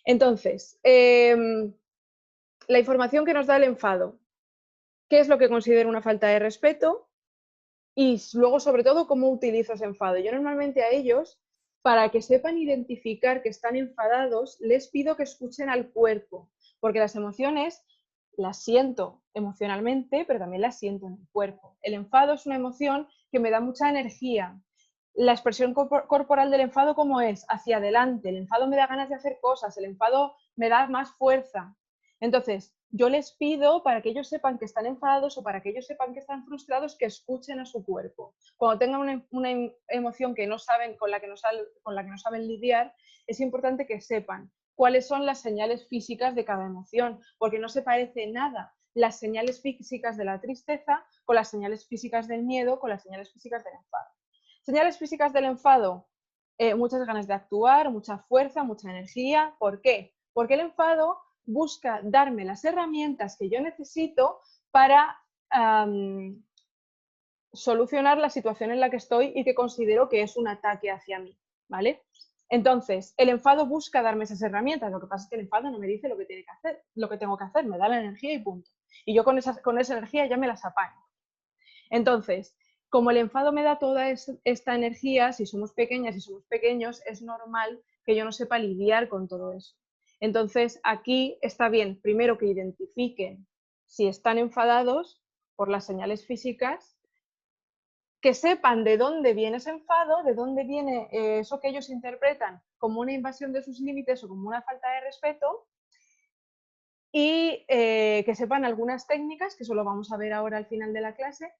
Speaker 1: Entonces, la información que nos da el enfado. ¿Qué es lo que considero una falta de respeto? Y luego, sobre todo, cómo utilizo ese enfado. Yo normalmente a ellos, para que sepan identificar que están enfadados, les pido que escuchen al cuerpo, porque las emociones las siento emocionalmente, pero también las siento en el cuerpo. El enfado es una emoción que me da mucha energía. La expresión corporal del enfado, ¿cómo es? Hacia adelante. El enfado me da ganas de hacer cosas, el enfado me da más fuerza. Entonces, yo les pido, para que ellos sepan que están enfadados o para que ellos sepan que están frustrados, que escuchen a su cuerpo. Cuando tengan una emoción que no saben, con la que no saben lidiar, es importante que sepan cuáles son las señales físicas de cada emoción, porque no se parece nada las señales físicas de la tristeza con las señales físicas del miedo, con las señales físicas del enfado. Señales físicas del enfado, muchas ganas de actuar, mucha fuerza, mucha energía. ¿Por qué? Porque el enfado busca darme las herramientas que yo necesito para solucionar la situación en la que estoy y que considero que es un ataque hacia mí, ¿vale? Entonces, el enfado busca darme esas herramientas, lo que pasa es que el enfado no me dice lo que tiene que hacer, lo que tengo que hacer, me da la energía y punto. Y yo con esa energía ya me las apaño. Entonces, como el enfado me da toda esta energía, si somos pequeñas y somos pequeños, es normal que yo no sepa lidiar con todo eso. Entonces, aquí está bien, primero que identifiquen si están enfadados por las señales físicas, que sepan de dónde viene ese enfado, de dónde viene eso que ellos interpretan como una invasión de sus límites o como una falta de respeto, y que sepan algunas técnicas, que eso lo vamos a ver ahora al final de la clase,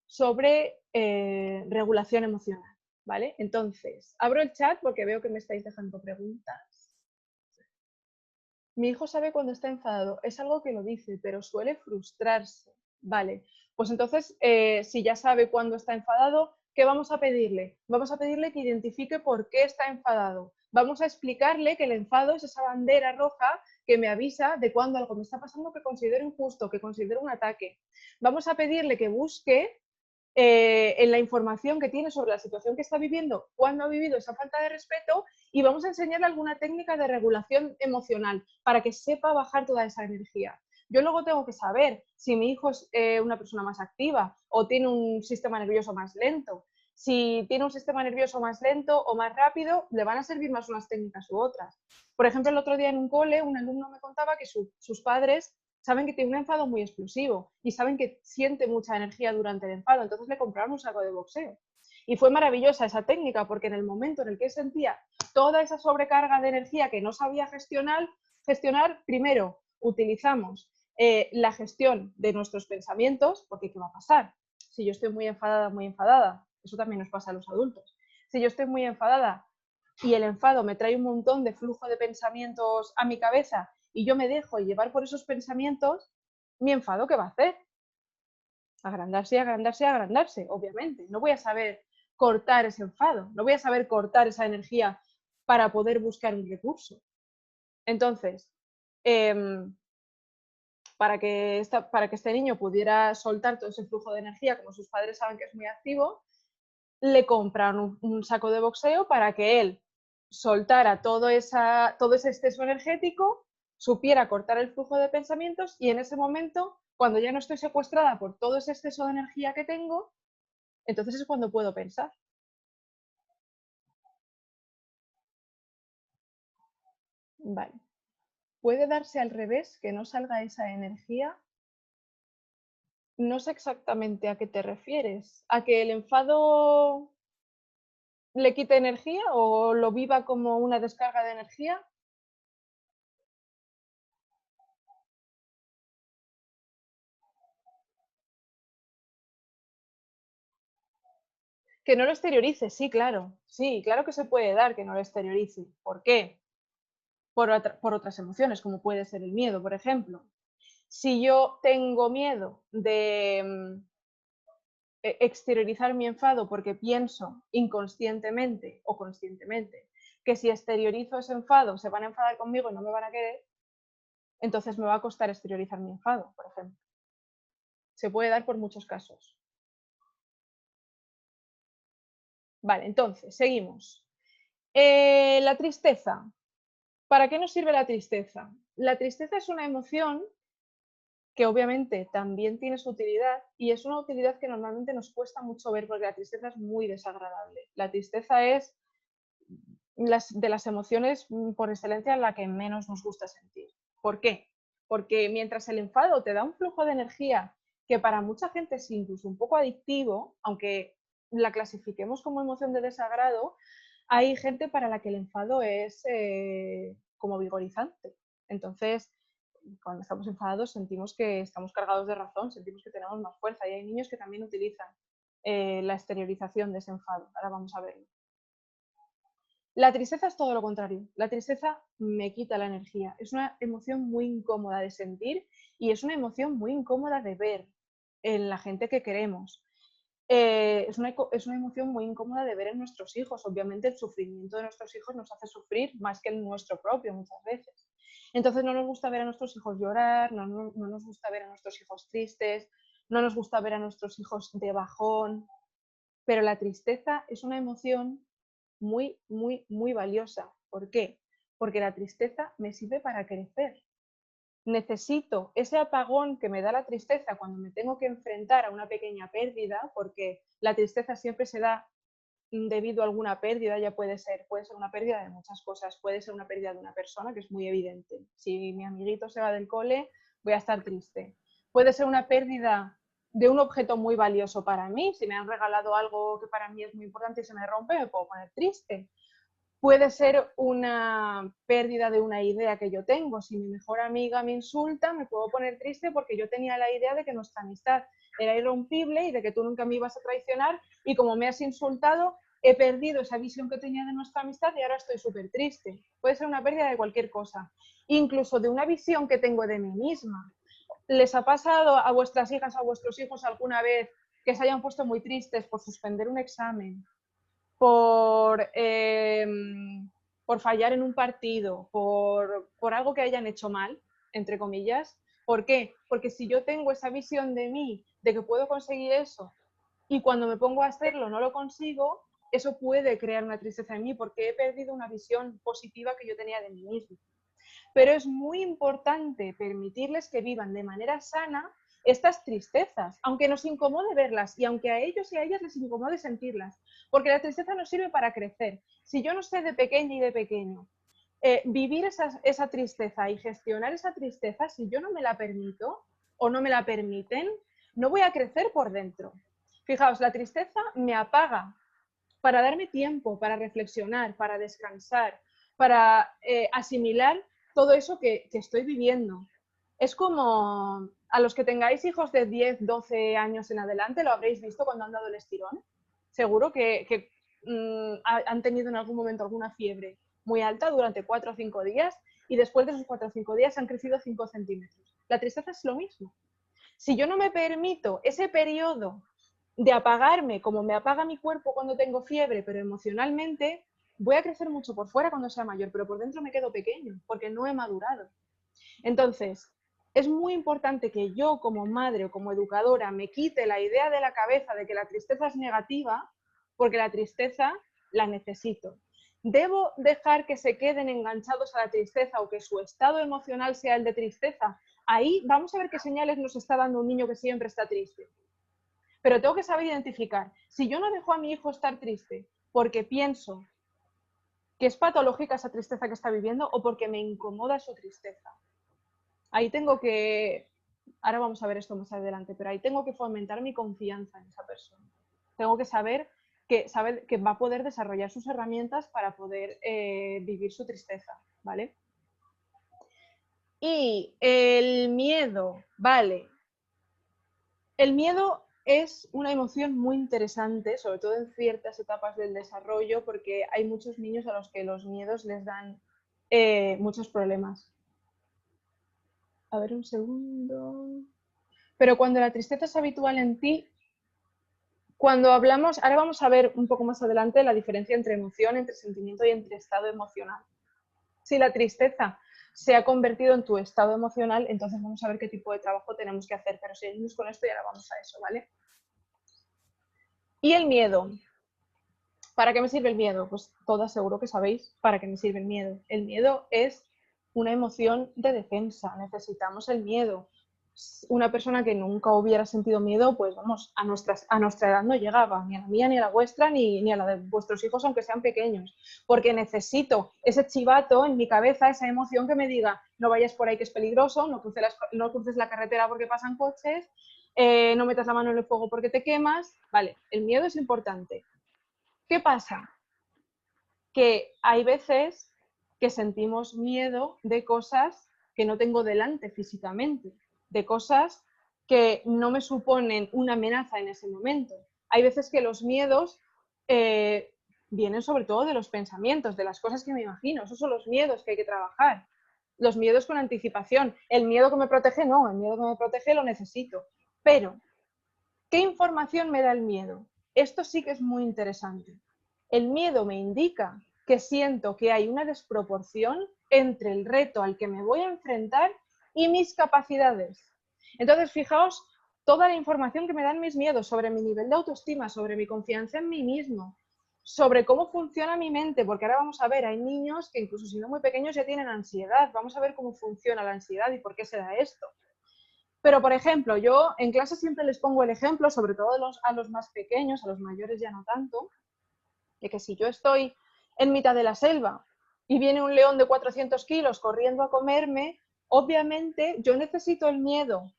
Speaker 1: sobre regulación emocional, ¿vale? Entonces, abro el chat porque veo que me estáis dejando preguntas. Mi hijo sabe cuando está enfadado, es algo que lo dice, pero suele frustrarse. Vale, pues entonces, si ya sabe cuándo está enfadado, ¿qué vamos a pedirle? Vamos a pedirle que identifique por qué está enfadado. Vamos a explicarle que el enfado es esa bandera roja que me avisa de cuando algo me está pasando que considero injusto, que considero un ataque. Vamos a pedirle que busque en la información que tiene sobre la situación que está viviendo, cuándo ha vivido esa falta de respeto, y vamos a enseñarle alguna técnica de regulación emocional para que sepa bajar toda esa energía. Yo luego tengo que saber si mi hijo es una persona más activa o tiene un sistema nervioso más lento. Si tiene un sistema nervioso más lento o más rápido, le van a servir más unas técnicas u otras. Por ejemplo, el otro día en un cole, un alumno me contaba que sus padres saben que tiene un enfado muy explosivo y saben que siente mucha energía durante el enfado, entonces le compraron un saco de boxeo. Y fue maravillosa esa técnica, porque en el momento en el que sentía toda esa sobrecarga de energía que no sabía gestionar, primero utilizamos la gestión de nuestros pensamientos, porque ¿qué va a pasar? Si yo estoy muy enfadada, eso también nos pasa a los adultos. Si yo estoy muy enfadada y el enfado me trae un montón de flujo de pensamientos a mi cabeza y yo me dejo llevar por esos pensamientos, mi enfado, ¿qué va a hacer? Agrandarse, agrandarse, agrandarse, obviamente. No voy a saber cortar ese enfado, no voy a saber cortar esa energía para poder buscar un recurso. Entonces, para que este niño pudiera soltar todo ese flujo de energía, como sus padres saben que es muy activo, le compraron un saco de boxeo para que él soltara todo ese exceso energético, supiera cortar el flujo de pensamientos y en ese momento Cuando ya no estoy secuestrada por todo ese exceso de energía que tengo, entonces es cuando puedo pensar. Vale. ¿Puede darse al revés, que no salga esa energía? No sé exactamente a qué te refieres. ¿A que el enfado le quite energía o lo viva como una descarga de energía? Que no lo exteriorice, sí, claro. Sí, claro que se puede dar que no lo exteriorice. ¿Por qué? Por otras emociones, como puede ser el miedo, por ejemplo. Si yo tengo miedo de exteriorizar mi enfado porque pienso inconscientemente o conscientemente que si exteriorizo ese enfado se van a enfadar conmigo y no me van a querer, entonces me va a costar exteriorizar mi enfado, por ejemplo. Se puede dar por muchos casos. Vale, entonces, seguimos. La tristeza. ¿Para qué nos sirve la tristeza? La tristeza es una emoción que obviamente también tiene su utilidad y es una utilidad que normalmente nos cuesta mucho ver porque la tristeza es muy desagradable. La tristeza es de las emociones por excelencia la que menos nos gusta sentir. ¿Por qué? Porque mientras el enfado te da un flujo de energía que para mucha gente es incluso un poco adictivo, aunque la clasifiquemos como emoción de desagrado, hay gente para la que el enfado es como vigorizante. Entonces, cuando estamos enfadados sentimos que estamos cargados de razón, sentimos que tenemos más fuerza y hay niños que también utilizan la exteriorización de ese enfado. Ahora vamos a verlo. La tristeza es todo lo contrario. La tristeza me quita la energía. Es una emoción muy incómoda de sentir y es una emoción muy incómoda de ver en la gente que queremos. Es una emoción muy incómoda de ver en nuestros hijos. Obviamente el sufrimiento de nuestros hijos nos hace sufrir más que el nuestro propio muchas veces. Entonces no nos gusta ver a nuestros hijos llorar, no nos gusta ver a nuestros hijos tristes, no nos gusta ver a nuestros hijos de bajón. Pero la tristeza es una emoción muy, muy, muy valiosa. ¿Por qué? Porque la tristeza me sirve para crecer. Necesito ese apagón que me da la tristeza cuando me tengo que enfrentar a una pequeña pérdida, porque la tristeza siempre se da debido a alguna pérdida, ya puede ser una pérdida de muchas cosas, puede ser una pérdida de una persona, que es muy evidente. Si mi amiguito se va del cole, voy a estar triste. Puede ser una pérdida de un objeto muy valioso para mí, si me han regalado algo que para mí es muy importante y se me rompe, me puedo poner triste. Puede ser una pérdida de una idea que yo tengo. Si mi mejor amiga me insulta, me puedo poner triste porque yo tenía la idea de que nuestra amistad era irrompible y de que tú nunca me ibas a traicionar y como me has insultado, he perdido esa visión que tenía de nuestra amistad y ahora estoy súper triste. Puede ser una pérdida de cualquier cosa, incluso de una visión que tengo de mí misma. ¿Les ha pasado a vuestras hijas o a vuestros hijos alguna vez que se hayan puesto muy tristes por suspender un examen, por fallar en un partido, por algo que hayan hecho mal, entre comillas? ¿Por qué? Porque si yo tengo esa visión de mí, de que puedo conseguir eso, y cuando me pongo a hacerlo no lo consigo, eso puede crear una tristeza en mí porque he perdido una visión positiva que yo tenía de mí mismo. Pero es muy importante permitirles que vivan de manera sana estas tristezas, aunque nos incomode verlas y aunque a ellos y a ellas les incomode sentirlas, porque la tristeza nos sirve para crecer. Si yo no sé de pequeña y de pequeño vivir esa tristeza y gestionar esa tristeza, si yo no me la permito o no me la permiten, no voy a crecer por dentro. Fijaos, la tristeza me apaga para darme tiempo, para reflexionar, para descansar, para asimilar todo eso que estoy viviendo. Es como a los que tengáis hijos de 10, 12 años en adelante, lo habréis visto cuando han dado el estirón. Seguro que han tenido en algún momento alguna fiebre muy alta durante 4 o 5 días y después de esos 4 o 5 días han crecido 5 centímetros. La tristeza es lo mismo. Si yo no me permito ese periodo de apagarme como me apaga mi cuerpo cuando tengo fiebre, pero emocionalmente voy a crecer mucho por fuera cuando sea mayor, pero por dentro me quedo pequeño porque no he madurado. Entonces, es muy importante que yo como madre o como educadora me quite la idea de la cabeza de que la tristeza es negativa, porque la tristeza la necesito. ¿Debo dejar que se queden enganchados a la tristeza o que su estado emocional sea el de tristeza? ahí vamos a ver qué señales nos está dando un niño que siempre está triste. Pero tengo que saber identificar. Si yo no dejo a mi hijo estar triste porque pienso que es patológica esa tristeza que está viviendo o porque me incomoda su tristeza. Ahí tengo que, ahora vamos a ver esto más adelante, pero ahí tengo que fomentar mi confianza en esa persona. Tengo que saber que va a poder desarrollar sus herramientas para poder vivir su tristeza, ¿vale? Y el miedo, vale. El miedo es una emoción muy interesante, sobre todo en ciertas etapas del desarrollo, porque hay muchos niños a los que los miedos les dan muchos problemas. A ver, un segundo. Pero cuando la tristeza es habitual en ti, cuando hablamos, ahora vamos a ver un poco más adelante la diferencia entre emoción, entre sentimiento y entre estado emocional. Si la tristeza se ha convertido en tu estado emocional, entonces vamos a ver qué tipo de trabajo tenemos que hacer, pero seguimos con esto y ahora vamos a eso, ¿vale? Y el miedo. ¿Para qué me sirve el miedo? Pues todas seguro que sabéis para qué me sirve el miedo. El miedo es una emoción de defensa, necesitamos el miedo. Una persona que nunca hubiera sentido miedo, pues vamos, a nuestra edad no llegaba, ni a la mía, ni a la vuestra, ni a la de vuestros hijos, aunque sean pequeños, porque necesito ese chivato en mi cabeza, esa emoción que me diga, no vayas por ahí que es peligroso, no cruces la carretera porque pasan coches, no metas la mano en el fuego porque te quemas. Vale, el miedo es importante. ¿Qué pasa? Que hay veces que sentimos miedo de cosas que no tengo delante físicamente, de cosas que no me suponen una amenaza en ese momento. Hay veces que los miedos vienen sobre todo de los pensamientos, de las cosas que me imagino. Esos son los miedos que hay que trabajar. Los miedos con anticipación. El miedo que me protege, no, el miedo que me protege lo necesito. Pero, ¿qué información me da el miedo? Esto sí que es muy interesante. El miedo me indica que siento que hay una desproporción entre el reto al que me voy a enfrentar y mis capacidades. Entonces, fijaos toda la información que me dan mis miedos sobre mi nivel de autoestima, sobre mi confianza en mí mismo, sobre cómo funciona mi mente, porque ahora vamos a ver, hay niños que incluso siendo muy pequeños ya tienen ansiedad. Vamos a ver cómo funciona la ansiedad y por qué se da esto. Pero, por ejemplo, yo en clase siempre les pongo el ejemplo, sobre todo a los más pequeños, a los mayores ya no tanto, de que si yo estoy en mitad de la selva y viene un león de 400 kilos corriendo a comerme, obviamente yo necesito el miedo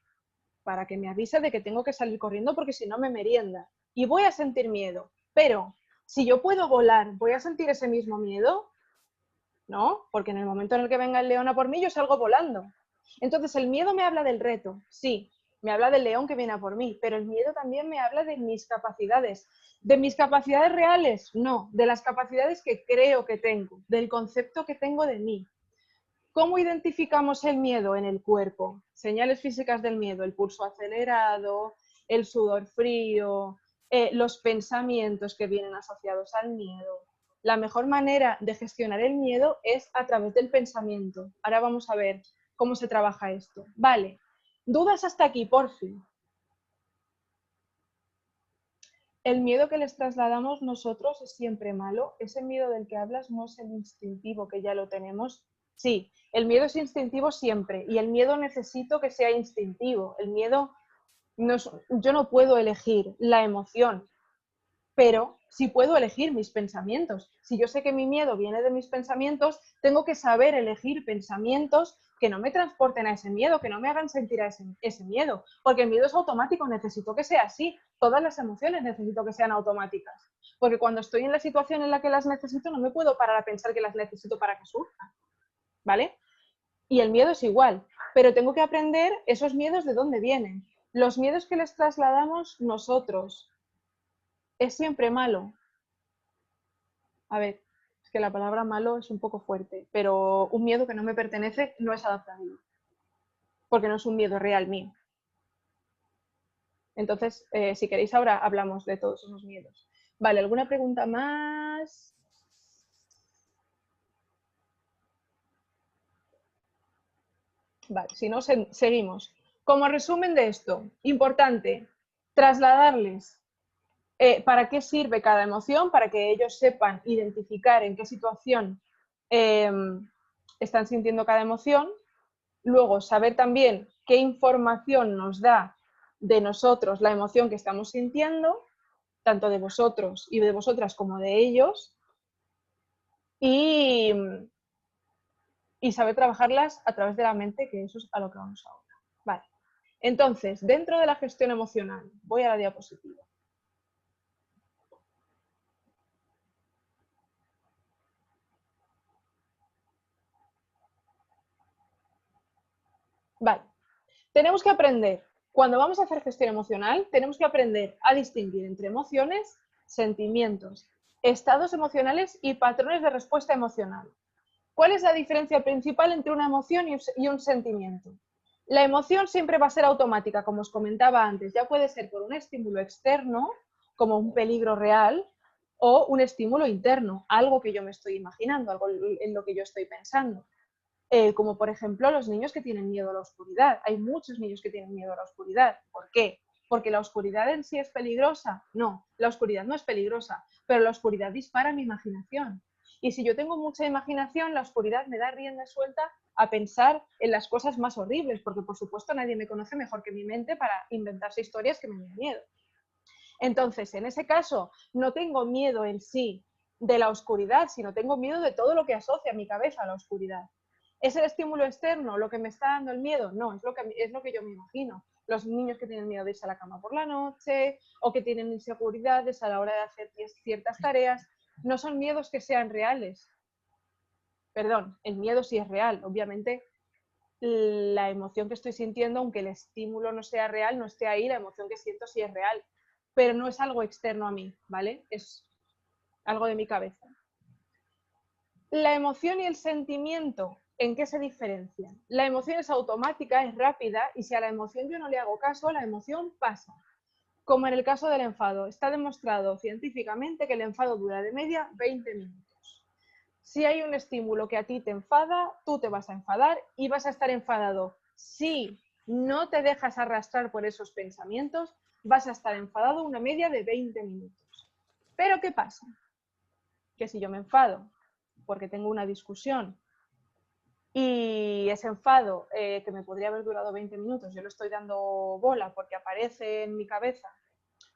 Speaker 1: para que me avise de que tengo que salir corriendo porque si no me merienda. Y voy a sentir miedo. Pero si yo puedo volar, ¿voy a sentir ese mismo miedo? ¿No? Porque en el momento en el que venga el león a por mí, yo salgo volando. Entonces el miedo me habla del reto, sí, me habla del león que viene a por mí, pero el miedo también me habla de mis capacidades. ¿De mis capacidades reales? No, de las capacidades que creo que tengo, del concepto que tengo de mí. ¿Cómo identificamos el miedo en el cuerpo? Señales físicas del miedo, el pulso acelerado, el sudor frío, los pensamientos que vienen asociados al miedo. La mejor manera de gestionar el miedo es a través del pensamiento. Ahora vamos a ver cómo se trabaja esto. Vale, ¿dudas hasta aquí, por fin? El miedo que les trasladamos nosotros es siempre malo. Ese miedo del que hablas no es el instintivo, que ya lo tenemos. Sí, el miedo es instintivo siempre y el miedo necesito que sea instintivo. El miedo, yo no puedo elegir la emoción, pero sí puedo elegir mis pensamientos. Si yo sé que mi miedo viene de mis pensamientos, tengo que saber elegir pensamientos que no me transporten a ese miedo, que no me hagan sentir a ese miedo, porque el miedo es automático, necesito que sea así. Todas las emociones necesito que sean automáticas, porque cuando estoy en la situación en la que las necesito, no me puedo parar a pensar que las necesito para que surjan, ¿vale? Y el miedo es igual, pero tengo que aprender esos miedos de dónde vienen. Los miedos que les trasladamos nosotros, ¿es siempre malo? A ver, es que la palabra malo es un poco fuerte, pero un miedo que no me pertenece no es adaptable, porque no es un miedo real mío. Entonces, si queréis ahora hablamos de todos esos miedos. Vale, ¿alguna pregunta más? Vale, si no, seguimos. Como resumen de esto, importante, trasladarles para qué sirve cada emoción, para que ellos sepan identificar en qué situación están sintiendo cada emoción. Luego, saber también qué información nos da de nosotros la emoción que estamos sintiendo, tanto de vosotros y de vosotras como de ellos, y saber trabajarlas a través de la mente, que eso es a lo que vamos ahora. Vale. Entonces, dentro de la gestión emocional, voy a la diapositiva. Vale. Tenemos que aprender, cuando vamos a hacer gestión emocional, tenemos que aprender a distinguir entre emociones, sentimientos, estados emocionales y patrones de respuesta emocional. ¿Cuál es la diferencia principal entre una emoción y un sentimiento? La emoción siempre va a ser automática, como os comentaba antes, ya puede ser por un estímulo externo, como un peligro real, o un estímulo interno, algo que yo me estoy imaginando, algo en lo que yo estoy pensando. Como por ejemplo los niños que tienen miedo a la oscuridad. Hay muchos niños que tienen miedo a la oscuridad. ¿Por qué? ¿Porque la oscuridad en sí es peligrosa? No, la oscuridad no es peligrosa, pero la oscuridad dispara mi imaginación. Y si yo tengo mucha imaginación, la oscuridad me da rienda suelta a pensar en las cosas más horribles, porque por supuesto nadie me conoce mejor que mi mente para inventarse historias que me den miedo. Entonces, en ese caso, no tengo miedo en sí de la oscuridad, sino tengo miedo de todo lo que asocia mi cabeza a la oscuridad. ¿Es el estímulo externo lo que me está dando el miedo? No, es lo que yo me imagino. Los niños que tienen miedo de irse a la cama por la noche o que tienen inseguridades a la hora de hacer ciertas tareas, no son miedos que sean reales. Perdón, el miedo sí es real. Obviamente, la emoción que estoy sintiendo, aunque el estímulo no sea real, no esté ahí, la emoción que siento sí es real. Pero no es algo externo a mí, ¿vale? Es algo de mi cabeza. La emoción y el sentimiento, ¿en qué se diferencian? La emoción es automática, es rápida, y si a la emoción yo no le hago caso, la emoción pasa. Como en el caso del enfado, está demostrado científicamente que el enfado dura de media 20 minutos. Si hay un estímulo que a ti te enfada, tú te vas a enfadar y vas a estar enfadado. Si no te dejas arrastrar por esos pensamientos, vas a estar enfadado una media de 20 minutos. Pero ¿qué pasa? Que si yo me enfado porque tengo una discusión y ese enfado que me podría haber durado 20 minutos, yo le estoy dando bola porque aparece en mi cabeza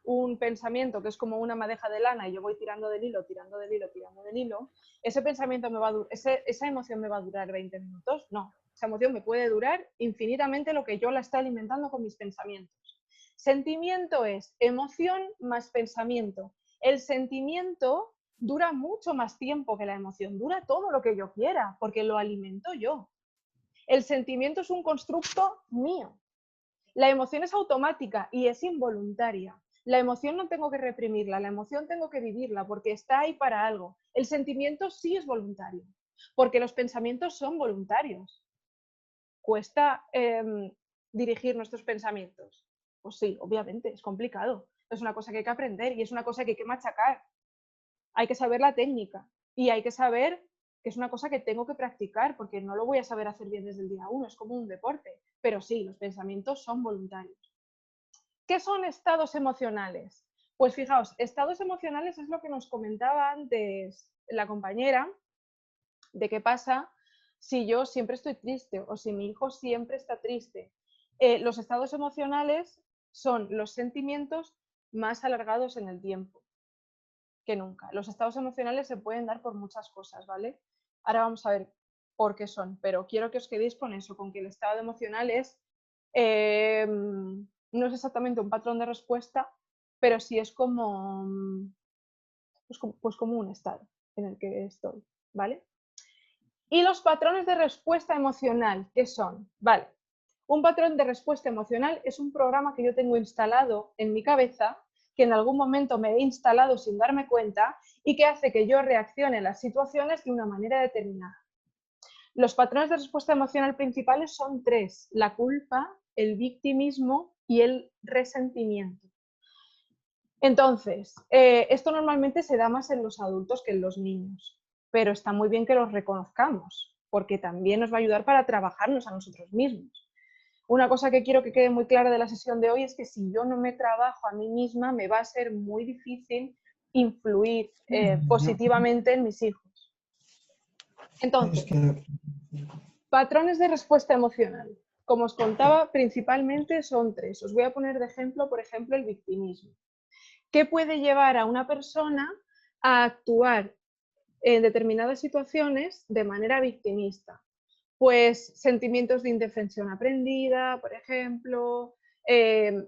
Speaker 1: un pensamiento que es como una madeja de lana y yo voy tirando del hilo, tirando del hilo, tirando del hilo, ese pensamiento esa emoción me va a durar 20 minutos, no, esa emoción me puede durar infinitamente lo que yo la estoy alimentando con mis pensamientos. Sentimiento es emoción más pensamiento. El sentimiento dura mucho más tiempo que la emoción, dura todo lo que yo quiera, porque lo alimento yo. El sentimiento es un constructo mío. La emoción es automática y es involuntaria. La emoción no tengo que reprimirla, la emoción tengo que vivirla porque está ahí para algo. El sentimiento sí es voluntario, porque los pensamientos son voluntarios. ¿Cuesta dirigir nuestros pensamientos? Pues sí, obviamente, es complicado. Es una cosa que hay que aprender y es una cosa que hay que machacar. Hay que saber la técnica y hay que saber que es una cosa que tengo que practicar porque no lo voy a saber hacer bien desde el día 1, es como un deporte. Pero sí, los pensamientos son voluntarios. ¿Qué son estados emocionales? Pues fijaos, estados emocionales es lo que nos comentaba antes la compañera, de qué pasa si yo siempre estoy triste o si mi hijo siempre está triste. Los estados emocionales son los sentimientos más alargados en el tiempo que nunca. Los estados emocionales se pueden dar por muchas cosas, ¿vale? Ahora vamos a ver por qué son, pero quiero que os quedéis con eso, con que el estado emocional es, no es exactamente un patrón de respuesta, pero sí es como, pues como un estado en el que estoy, ¿vale? Y los patrones de respuesta emocional, ¿qué son? Vale, un patrón de respuesta emocional es un programa que yo tengo instalado en mi cabeza, que en algún momento me he instalado sin darme cuenta y que hace que yo reaccione a las situaciones de una manera determinada. Los patrones de respuesta emocional principales son 3, la culpa, el victimismo y el resentimiento. Entonces, esto normalmente se da más en los adultos que en los niños, pero está muy bien que los reconozcamos, porque también nos va a ayudar para trabajarnos a nosotros mismos. Una cosa que quiero que quede muy clara de la sesión de hoy es que si yo no me trabajo a mí misma, me va a ser muy difícil influir positivamente en mis hijos. Entonces, patrones de respuesta emocional. como os contaba, principalmente son tres. Os voy a poner de ejemplo, por ejemplo, el victimismo. ¿Qué puede llevar a una persona a actuar en determinadas situaciones de manera victimista? Pues sentimientos de indefensión aprendida, por ejemplo.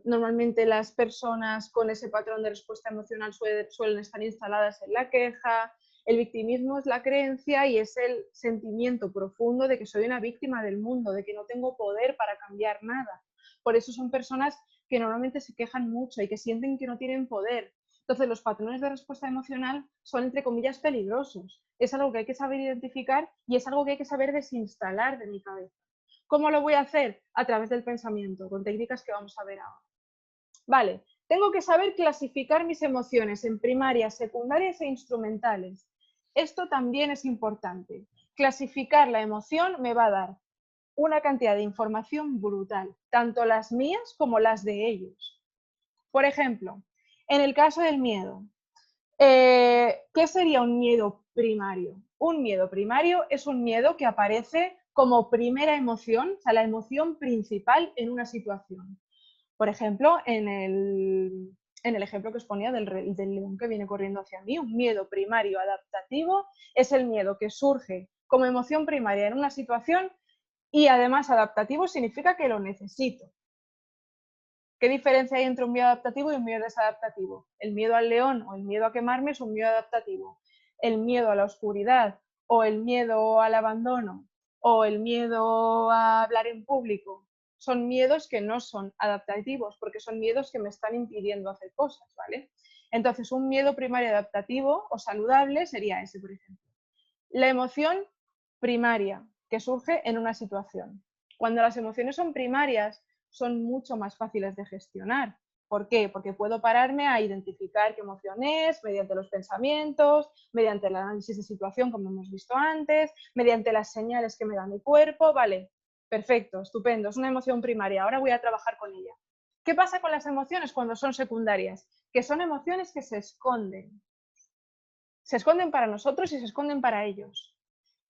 Speaker 1: Normalmente las personas con ese patrón de respuesta emocional suelen estar instaladas en la queja. El victimismo es la creencia y es el sentimiento profundo de que soy una víctima del mundo, de que no tengo poder para cambiar nada. Por eso son personas que normalmente se quejan mucho y que sienten que no tienen poder. Entonces los patrones de respuesta emocional son, entre comillas, peligrosos. Es algo que hay que saber identificar y es algo que hay que saber desinstalar de mi cabeza. ¿Cómo lo voy a hacer? A través del pensamiento, con técnicas que vamos a ver ahora. Vale, tengo que saber clasificar mis emociones en primarias, secundarias e instrumentales. Esto también es importante. Clasificar la emoción me va a dar una cantidad de información brutal, tanto las mías como las de ellos. Por ejemplo, en el caso del miedo, ¿qué sería un miedo primario? Un miedo primario es un miedo que aparece como primera emoción, o sea, la emoción principal en una situación. Por ejemplo, en el ejemplo que os ponía del león que viene corriendo hacia mí, un miedo primario adaptativo es el miedo que surge como emoción primaria en una situación y además adaptativo significa que lo necesito. ¿Qué diferencia hay entre un miedo adaptativo y un miedo desadaptativo? El miedo al león o el miedo a quemarme es un miedo adaptativo. El miedo a la oscuridad o el miedo al abandono o el miedo a hablar en público son miedos que no son adaptativos porque son miedos que me están impidiendo hacer cosas, ¿vale? Entonces, un miedo primario adaptativo o saludable sería ese, por ejemplo. La emoción primaria que surge en una situación. Cuando las emociones son primarias, son mucho más fáciles de gestionar. ¿Por qué? Porque puedo pararme a identificar qué emoción es mediante los pensamientos, mediante el análisis de situación, como hemos visto antes, mediante las señales que me da mi cuerpo. Vale, perfecto, estupendo, es una emoción primaria, ahora voy a trabajar con ella. ¿Qué pasa con las emociones cuando son secundarias? Que son emociones que se esconden. Se esconden para nosotros y se esconden para ellos.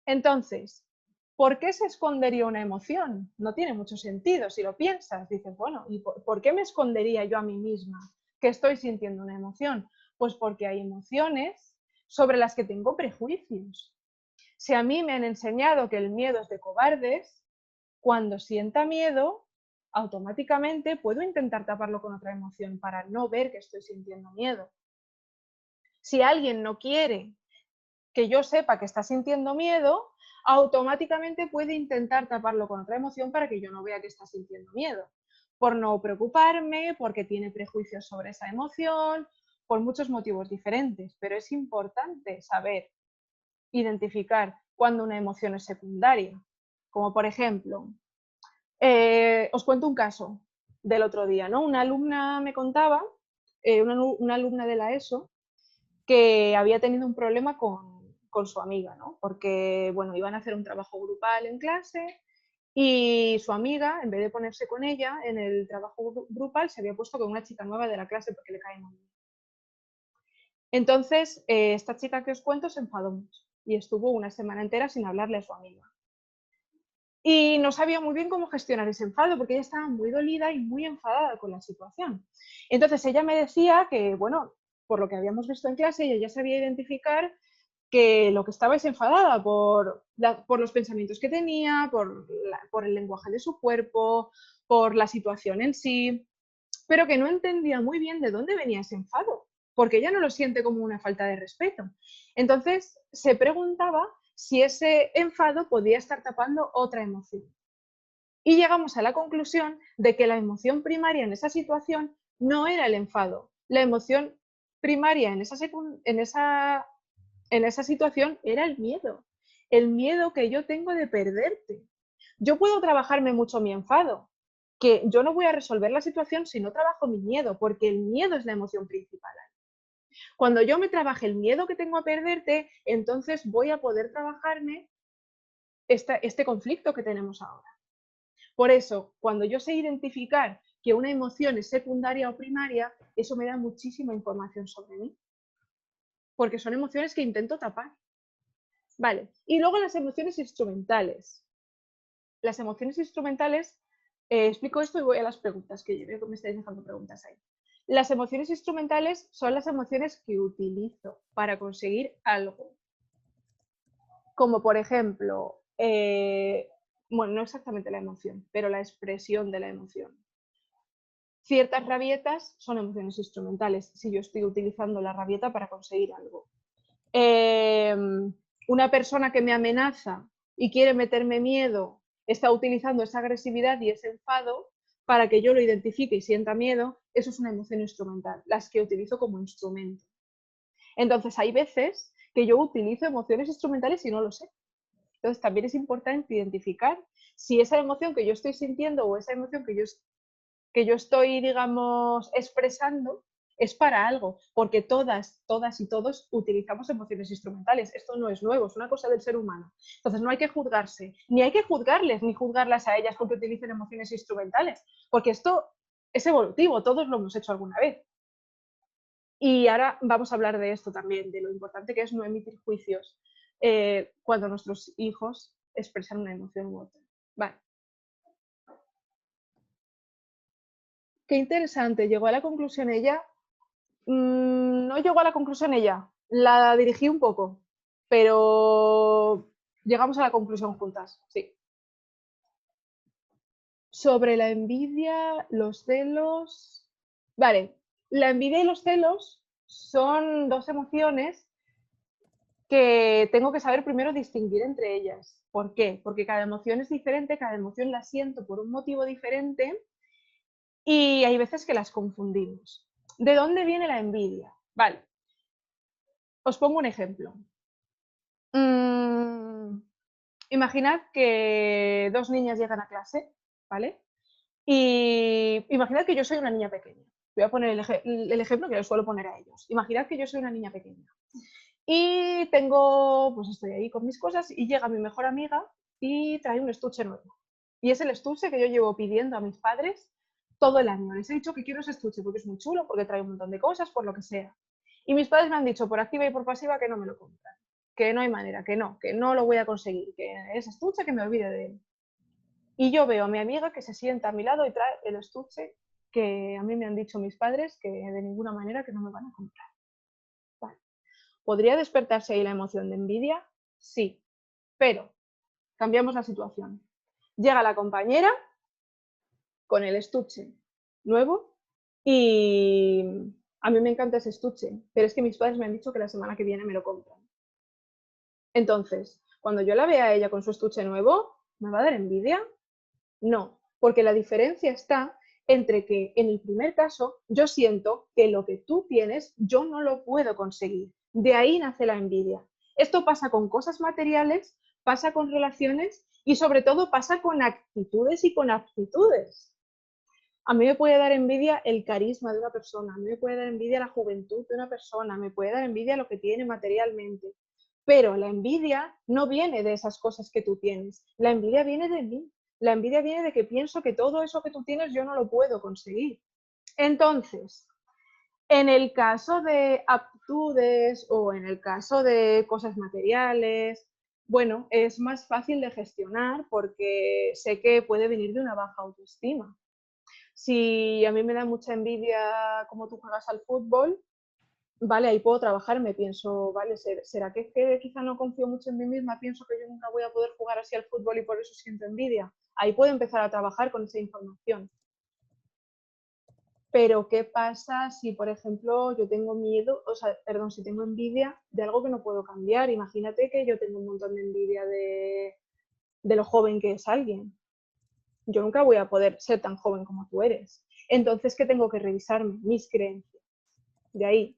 Speaker 1: Entonces, ¿por qué se escondería una emoción? No tiene mucho sentido si lo piensas. Dices, bueno, ¿y por qué me escondería yo a mí misma que estoy sintiendo una emoción? Pues porque hay emociones sobre las que tengo prejuicios. Si a mí me han enseñado que el miedo es de cobardes, cuando sienta miedo, automáticamente puedo intentar taparlo con otra emoción para no ver que estoy sintiendo miedo. Si alguien no quiere que yo sepa que está sintiendo miedo, automáticamente puede intentar taparlo con otra emoción para que yo no vea que está sintiendo miedo. Por no preocuparme, porque tiene prejuicios sobre esa emoción, por muchos motivos diferentes. Pero es importante saber identificar cuando una emoción es secundaria. Como por ejemplo, os cuento un caso del otro día, ¿no? Una alumna me contaba, una alumna de la ESO, que había tenido un problema con su amiga, ¿no? Porque, bueno, iban a hacer un trabajo grupal en clase y su amiga, en vez de ponerse con ella en el trabajo grupal, se había puesto con una chica nueva de la clase porque le cae muy bien. Entonces, esta chica que os cuento se enfadó mucho y estuvo una semana entera sin hablarle a su amiga. Y no sabía muy bien cómo gestionar ese enfado porque ella estaba muy dolida y muy enfadada con la situación. Entonces, ella me decía que, bueno, por lo que habíamos visto en clase, ella ya sabía identificar que lo que estaba es enfadada por los pensamientos que tenía, por el lenguaje de su cuerpo, por la situación en sí, pero que no entendía muy bien de dónde venía ese enfado, porque ella no lo siente como una falta de respeto. Entonces se preguntaba si ese enfado podía estar tapando otra emoción. Y llegamos a la conclusión de que la emoción primaria en esa situación no era el enfado. La emoción primaria en esa situación era el miedo que yo tengo de perderte. Yo puedo trabajarme mucho mi enfado, que yo no voy a resolver la situación si no trabajo mi miedo, porque el miedo es la emoción principal. Cuando yo me trabaje el miedo que tengo a perderte, entonces voy a poder trabajarme este conflicto que tenemos ahora. Por eso, cuando yo sé identificar que una emoción es secundaria o primaria, eso me da muchísima información sobre mí, porque son emociones que intento tapar. Vale, y luego las emociones instrumentales. Las emociones instrumentales Explico esto y voy a las preguntas, que yo veo que me estáis dejando preguntas ahí. Las emociones instrumentales son las emociones que utilizo para conseguir algo. Como por ejemplo, bueno, no exactamente la emoción, pero la expresión de la emoción. Ciertas rabietas son emociones instrumentales, si yo estoy utilizando la rabieta para conseguir algo. Una persona que me amenaza y quiere meterme miedo está utilizando esa agresividad y ese enfado para que yo lo identifique y sienta miedo. Eso es una emoción instrumental, las que utilizo como instrumento. Entonces hay veces que yo utilizo emociones instrumentales y no lo sé. Entonces también es importante identificar si esa emoción que yo estoy sintiendo o esa emoción que yo estoy, digamos, expresando es para algo, porque todas y todos utilizamos emociones instrumentales. Esto no es nuevo, es una cosa del ser humano. Entonces no hay que juzgarse, ni hay que juzgarles, ni juzgarlas a ellas porque utilicen emociones instrumentales, porque esto es evolutivo, todos lo hemos hecho alguna vez. Y ahora vamos a hablar de esto también, de lo importante que es no emitir juicios cuando nuestros hijos expresan una emoción u otra. Vale. Qué interesante, llegó a la conclusión ella. No llegó a la conclusión ella, la dirigí un poco, pero llegamos a la conclusión juntas, sí. Sobre la envidia, los celos... Vale, la envidia y los celos son dos emociones que tengo que saber primero distinguir entre ellas. ¿Por qué? Porque cada emoción es diferente, cada emoción la siento por un motivo diferente y hay veces que las confundimos. ¿De dónde viene la envidia? Vale, os pongo un ejemplo. Imaginad que dos niñas llegan a clase, ¿vale? Y imaginad que yo soy una niña pequeña. Voy a poner el ejemplo que les suelo poner a ellos. Imaginad que yo soy una niña pequeña. Y tengo, pues estoy ahí con mis cosas y llega mi mejor amiga y trae un estuche nuevo. Y es el estuche que yo llevo pidiendo a mis padres todo el año. Les he dicho que quiero ese estuche porque es muy chulo, porque trae un montón de cosas, por lo que sea. Y mis padres me han dicho por activa y por pasiva que no me lo compran, que no hay manera, que no lo voy a conseguir, que ese estuche que me olvide de él. Y yo veo a mi amiga que se sienta a mi lado y trae el estuche que a mí me han dicho mis padres que de ninguna manera que no me van a comprar. Vale. ¿Podría despertarse ahí la emoción de envidia? Sí, pero cambiamos la situación. Llega la compañera con el estuche nuevo y a mí me encanta ese estuche, pero es que mis padres me han dicho que la semana que viene me lo compran. Entonces, cuando yo la vea a ella con su estuche nuevo, ¿me va a dar envidia? No, porque la diferencia está entre que en el primer caso yo siento que lo que tú tienes yo no lo puedo conseguir. De ahí nace la envidia. Esto pasa con cosas materiales, pasa con relaciones y sobre todo pasa con actitudes y con aptitudes. A mí me puede dar envidia el carisma de una persona, a mí me puede dar envidia la juventud de una persona, me puede dar envidia lo que tiene materialmente. Pero la envidia no viene de esas cosas que tú tienes, la envidia viene de mí. La envidia viene de que pienso que todo eso que tú tienes yo no lo puedo conseguir. Entonces, en el caso de aptitudes o en el caso de cosas materiales, bueno, es más fácil de gestionar porque sé que puede venir de una baja autoestima. Si a mí me da mucha envidia cómo tú juegas al fútbol, vale, ahí puedo trabajar, me pienso, vale, ¿será que quizá no confío mucho en mí misma? Pienso que yo nunca voy a poder jugar así al fútbol y por eso siento envidia. Ahí puedo empezar a trabajar con esa información. Pero, ¿qué pasa si, por ejemplo, yo tengo miedo, si tengo envidia de algo que no puedo cambiar? Imagínate que yo tengo un montón de envidia de lo joven que es alguien. Yo nunca voy a poder ser tan joven como tú eres. Entonces, ¿qué tengo que revisarme? Mis creencias. De ahí,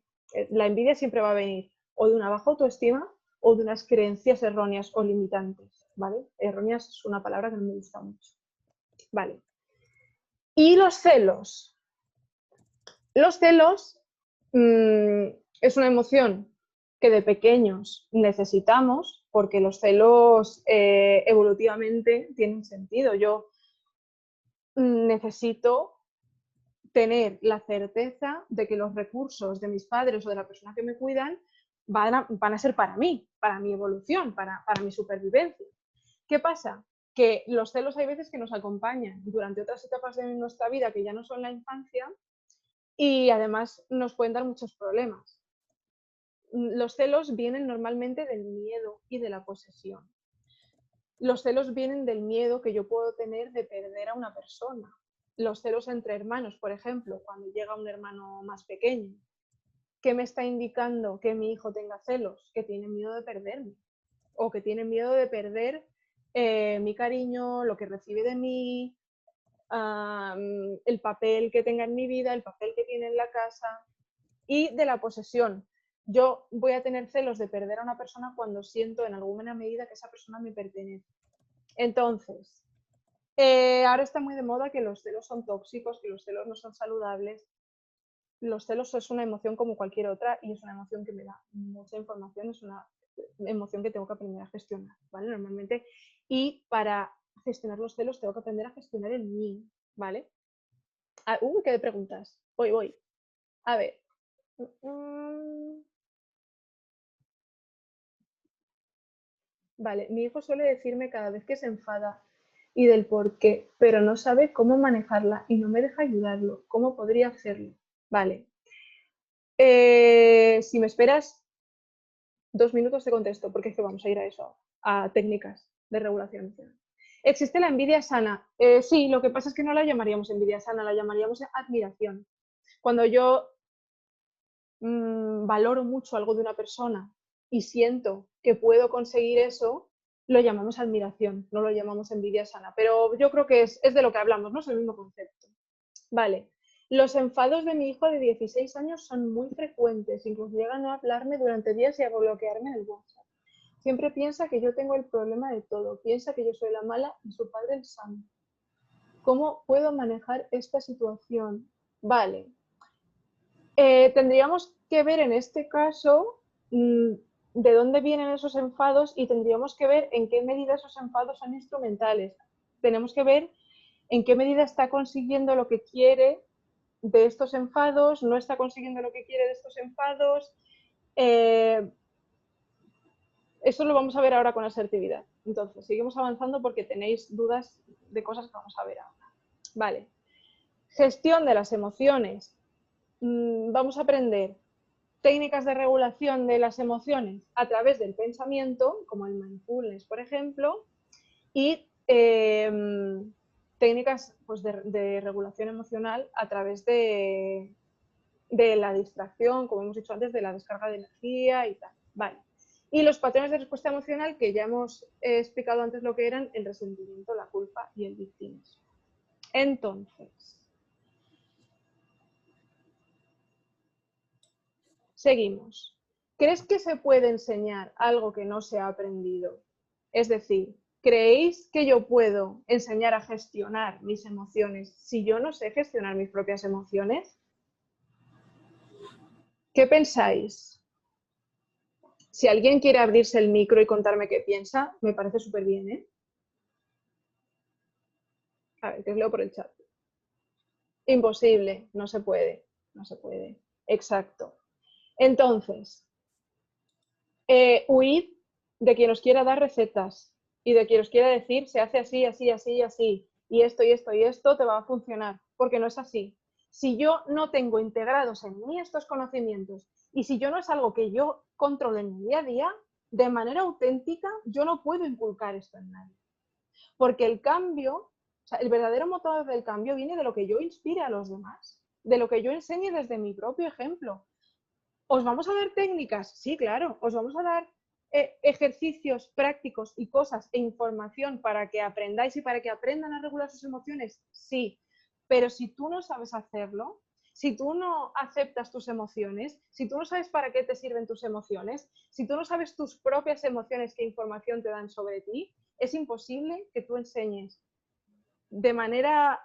Speaker 1: la envidia siempre va a venir o de una baja autoestima o de unas creencias erróneas o limitantes, ¿vale? Erróneas es una palabra que no me gusta mucho. Vale. Y los celos. Los celos es una emoción que de pequeños necesitamos porque los celos evolutivamente tienen sentido. Yo necesito tener la certeza de que los recursos de mis padres o de la persona que me cuidan van a ser para mí, para mi evolución, para mi supervivencia. ¿Qué pasa? que los celos hay veces que nos acompañan durante otras etapas de nuestra vida que ya no son la infancia y además nos pueden dar muchos problemas. Los celos vienen normalmente del miedo y de la posesión. Los celos vienen del miedo que yo puedo tener de perder a una persona. Los celos entre hermanos, por ejemplo, cuando llega un hermano más pequeño. ¿Qué me está indicando que mi hijo tenga celos? Que tiene miedo de perderme. O que tiene miedo de perder mi cariño, lo que recibe de mí, el papel que tenga en mi vida, el papel que tiene en la casa. Y de la posesión. Yo voy a tener celos de perder a una persona cuando siento en alguna medida que esa persona me pertenece. Entonces, ahora está muy de moda que los celos son tóxicos, que los celos no son saludables. Los celos es una emoción como cualquier otra y es una emoción que me da mucha información, es una emoción que tengo que aprender a gestionar, ¿vale? Normalmente. Y para gestionar los celos tengo que aprender a gestionar el mío, ¿vale? ¿Qué preguntas? Voy. A ver. Vale, mi hijo suele decirme cada vez que se enfada y del por qué, pero no sabe cómo manejarla y no me deja ayudarlo. ¿Cómo podría hacerlo? Vale. Si me esperas 2 minutos te contesto, porque es que vamos a ir a eso, a técnicas de regulación emocional. ¿Existe la envidia sana? Sí, lo que pasa es que no la llamaríamos envidia sana, la llamaríamos admiración. Cuando yo valoro mucho algo de una persona y siento que puedo conseguir eso, lo llamamos admiración, no lo llamamos envidia sana. Pero yo creo que es de lo que hablamos, ¿no? Es el mismo concepto. Vale. Los enfados de mi hijo de 16 años son muy frecuentes, incluso llegan a hablarme durante días y a bloquearme en el WhatsApp. Siempre piensa que yo tengo el problema de todo, piensa que yo soy la mala y su padre el santo. ¿Cómo puedo manejar esta situación? Vale. Tendríamos que ver en este caso de dónde vienen esos enfados y tendríamos que ver en qué medida esos enfados son instrumentales. Tenemos que ver en qué medida está consiguiendo lo que quiere de estos enfados, no está consiguiendo lo que quiere de estos enfados. Eso lo vamos a ver ahora con asertividad. Entonces, seguimos avanzando porque tenéis dudas de cosas que vamos a ver ahora. Vale. Gestión de las emociones. Vamos a aprender técnicas de regulación de las emociones a través del pensamiento, como el mindfulness, por ejemplo, y técnicas pues, de regulación emocional a través de la distracción, como hemos dicho antes, de la descarga de energía y tal. Vale. Y los patrones de respuesta emocional, que ya hemos explicado antes lo que eran, el resentimiento, la culpa y el victimismo. Entonces, seguimos. ¿Crees que se puede enseñar algo que no se ha aprendido? Es decir, ¿creéis que yo puedo enseñar a gestionar mis emociones si yo no sé gestionar mis propias emociones? ¿Qué pensáis? Si alguien quiere abrirse el micro y contarme qué piensa, me parece súper bien, ¿eh? A ver, que os leo por el chat. Imposible, no se puede, no se puede. Exacto. Entonces, huid de quien os quiera dar recetas y de quien os quiera decir se hace así, así, así y así, y esto y esto y esto te va a funcionar, porque no es así. Si yo no tengo integrados en mí estos conocimientos y si yo no es algo que yo controlo en mi día a día, de manera auténtica, yo no puedo inculcar esto en nadie. Porque el cambio, o sea, el verdadero motor del cambio viene de lo que yo inspire a los demás, de lo que yo enseñe desde mi propio ejemplo. ¿Os vamos a dar técnicas? Sí, claro. ¿Os vamos a dar ejercicios prácticos y cosas e información para que aprendáis y para que aprendan a regular sus emociones? Sí. Pero si tú no sabes hacerlo, si tú no aceptas tus emociones, si tú no sabes para qué te sirven tus emociones, si tú no sabes tus propias emociones qué información te dan sobre ti, es imposible que tú enseñes de manera,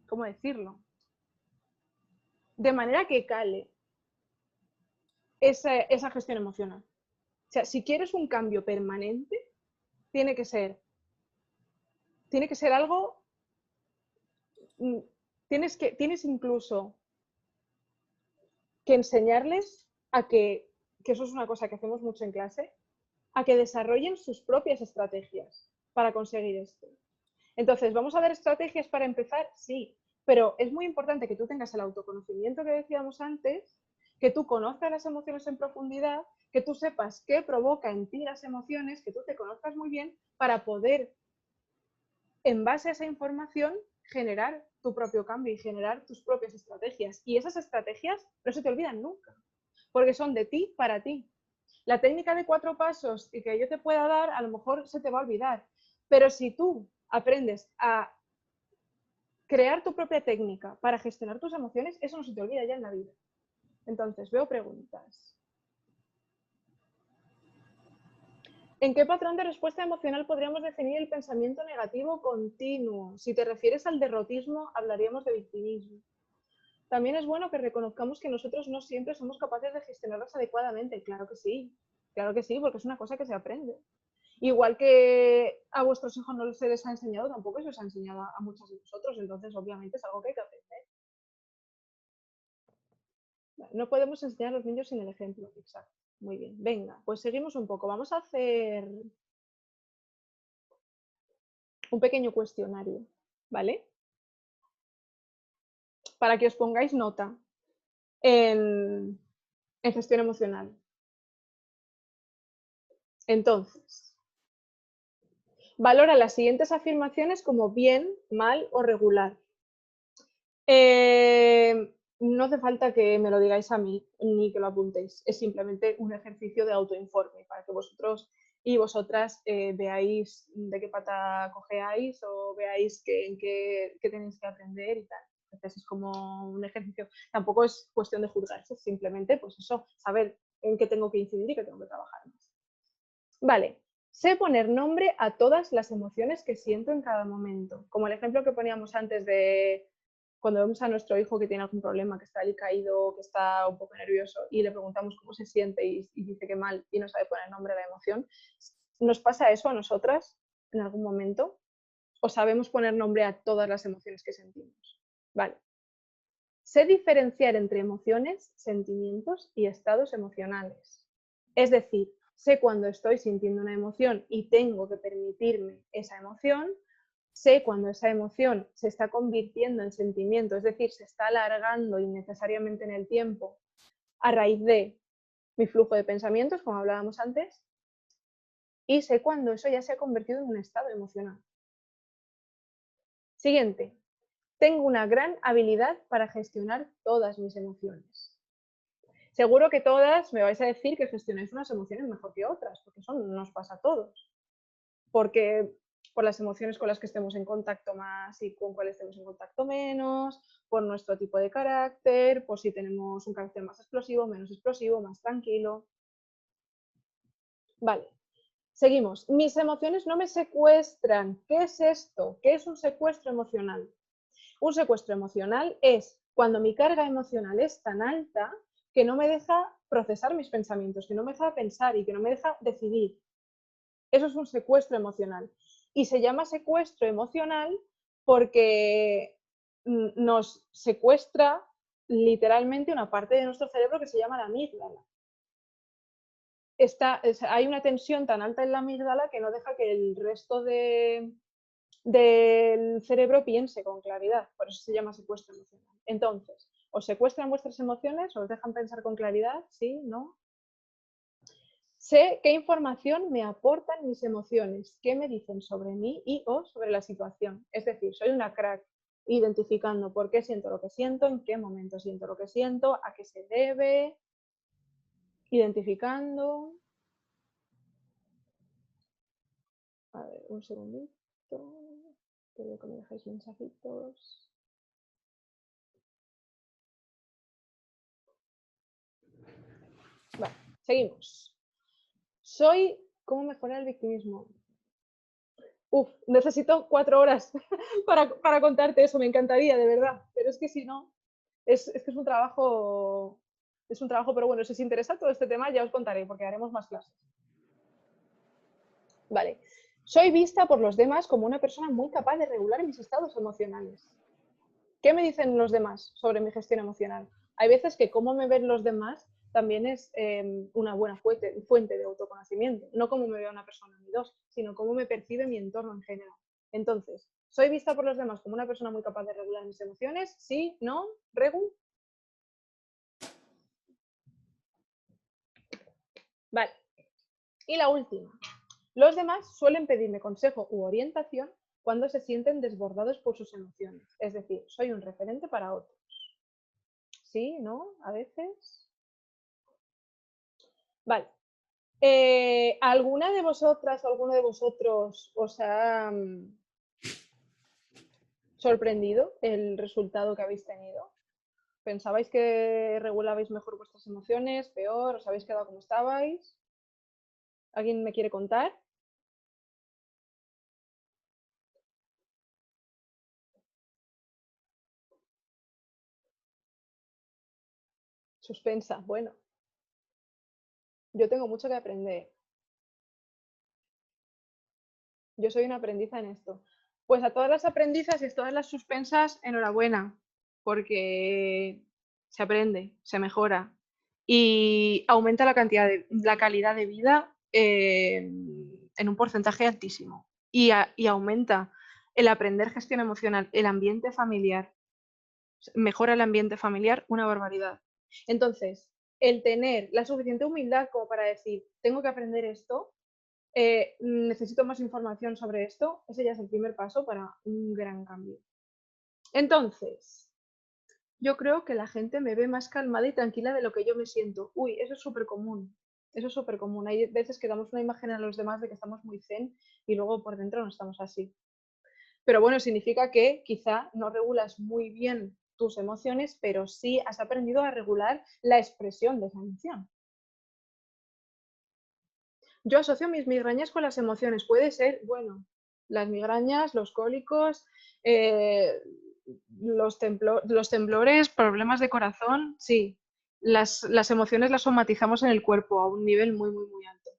Speaker 1: ¿cómo decirlo? De manera que cale esa gestión emocional. O sea, si quieres un cambio permanente, tiene que ser algo, tienes incluso que enseñarles a que eso es una cosa que hacemos mucho en clase, a que desarrollen sus propias estrategias para conseguir esto. Entonces, ¿vamos a ver estrategias para empezar? Sí, pero es muy importante que tú tengas el autoconocimiento que decíamos antes, que tú conozcas las emociones en profundidad, que tú sepas qué provoca en ti las emociones, que tú te conozcas muy bien para poder, en base a esa información, generar tu propio cambio y generar tus propias estrategias. Y esas estrategias no se te olvidan nunca, porque son de ti para ti. La técnica de 4 pasos y que yo te pueda dar, a lo mejor se te va a olvidar, pero si tú aprendes a crear tu propia técnica para gestionar tus emociones, eso no se te olvida ya en la vida. Entonces, veo preguntas. ¿En qué patrón de respuesta emocional podríamos definir el pensamiento negativo continuo? Si te refieres al derrotismo, hablaríamos de victimismo. También es bueno que reconozcamos que nosotros no siempre somos capaces de gestionarlas adecuadamente. Claro que sí, porque es una cosa que se aprende. Igual que a vuestros hijos no se les ha enseñado, tampoco se os ha enseñado a muchos de vosotros, entonces obviamente es algo que hay que aprender. No podemos enseñar a los niños sin el ejemplo, exacto. Muy bien, venga, pues seguimos un poco. Vamos a hacer un pequeño cuestionario, ¿vale? Para que os pongáis nota en gestión emocional. Entonces, valora las siguientes afirmaciones como bien, mal o regular. No hace falta que me lo digáis a mí ni que lo apuntéis, es simplemente un ejercicio de autoinforme para que vosotros y vosotras veáis de qué pata cojeáis o veáis qué tenéis que aprender y tal. Entonces es como un ejercicio, tampoco es cuestión de juzgarse, simplemente pues eso, saber en qué tengo que incidir y qué tengo que trabajar más. Vale, sé poner nombre a todas las emociones que siento en cada momento, como el ejemplo que poníamos antes de cuando vemos a nuestro hijo que tiene algún problema, que está alicaído, que está un poco nervioso y le preguntamos cómo se siente y dice que mal y no sabe poner nombre a la emoción. ¿Nos pasa eso a nosotras en algún momento? ¿O sabemos poner nombre a todas las emociones que sentimos? Vale. Sé diferenciar entre emociones, sentimientos y estados emocionales. Es decir, sé cuando estoy sintiendo una emoción y tengo que permitirme esa emoción. Sé cuando esa emoción se está convirtiendo en sentimiento, es decir, se está alargando innecesariamente en el tiempo a raíz de mi flujo de pensamientos, como hablábamos antes, y sé cuando eso ya se ha convertido en un estado emocional. Siguiente. Tengo una gran habilidad para gestionar todas mis emociones. Seguro que todas me vais a decir que gestionáis unas emociones mejor que otras, porque eso nos pasa a todos. Porque por las emociones con las que estemos en contacto más y con cuáles estemos en contacto menos, por nuestro tipo de carácter, por si tenemos un carácter más explosivo, menos explosivo, más tranquilo. Vale, seguimos. Mis emociones no me secuestran. ¿Qué es esto? ¿Qué es un secuestro emocional? Un secuestro emocional es cuando mi carga emocional es tan alta que no me deja procesar mis pensamientos, que no me deja pensar y que no me deja decidir. Eso es un secuestro emocional. Y se llama secuestro emocional porque nos secuestra literalmente una parte de nuestro cerebro que se llama la amígdala. Hay una tensión tan alta en la amígdala que no deja que el resto del cerebro piense con claridad. Por eso se llama secuestro emocional. Entonces, ¿os secuestran vuestras emociones? ¿Os dejan pensar con claridad? ¿Sí? ¿No? Sé qué información me aportan mis emociones, qué me dicen sobre mí y o sobre la situación. Es decir, soy una crack identificando por qué siento lo que siento, en qué momento siento lo que siento, a qué se debe, identificando. A ver, un segundito. Creo que me dejáis mensajitos. Vale, seguimos. ¿Cómo mejorar el victimismo? Necesito 4 horas para contarte eso, me encantaría, de verdad. Pero es que si no, es que es un trabajo, pero bueno, si os interesa todo este tema ya os contaré, porque haremos más clases. Vale. Soy vista por los demás como una persona muy capaz de regular mis estados emocionales. ¿Qué me dicen los demás sobre mi gestión emocional? Hay veces que cómo me ven los demás también es una buena fuente de autoconocimiento. No cómo me ve una persona ni dos, sino cómo me percibe mi entorno en general. Entonces, ¿soy vista por los demás como una persona muy capaz de regular mis emociones? ¿Sí? ¿No? ¿Regu? Vale. Y la última. Los demás suelen pedirme consejo u orientación cuando se sienten desbordados por sus emociones. Es decir, soy un referente para otros. ¿Sí? ¿No? A veces. Vale. ¿Alguna de vosotras o alguno de vosotros os ha sorprendido el resultado que habéis tenido? ¿Pensabais que regulabais mejor vuestras emociones, peor? ¿Os habéis quedado como estabais? ¿Alguien me quiere contar? Suspensa, bueno. Yo tengo mucho que aprender. Yo soy una aprendiza en esto. Pues a todas las aprendizas y a todas las suspensas, enhorabuena, porque se aprende, se mejora y aumenta la calidad de vida en un porcentaje altísimo. Y aumenta el aprender gestión emocional, el ambiente familiar, mejora el ambiente familiar una barbaridad. Entonces, el tener la suficiente humildad como para decir, tengo que aprender esto, necesito más información sobre esto, ese ya es el primer paso para un gran cambio. Entonces, yo creo que la gente me ve más calmada y tranquila de lo que yo me siento. Uy, eso es súper común. Eso es súper común. Hay veces que damos una imagen a los demás de que estamos muy zen y luego por dentro no estamos así. Pero bueno, significa que quizá no regulas muy bien tus emociones, pero sí has aprendido a regular la expresión de esa emoción. Yo asocio mis migrañas con las emociones. Puede ser, bueno, las migrañas, los cólicos, los temblores, problemas de corazón, sí. Las emociones las somatizamos en el cuerpo a un nivel muy, muy, muy alto.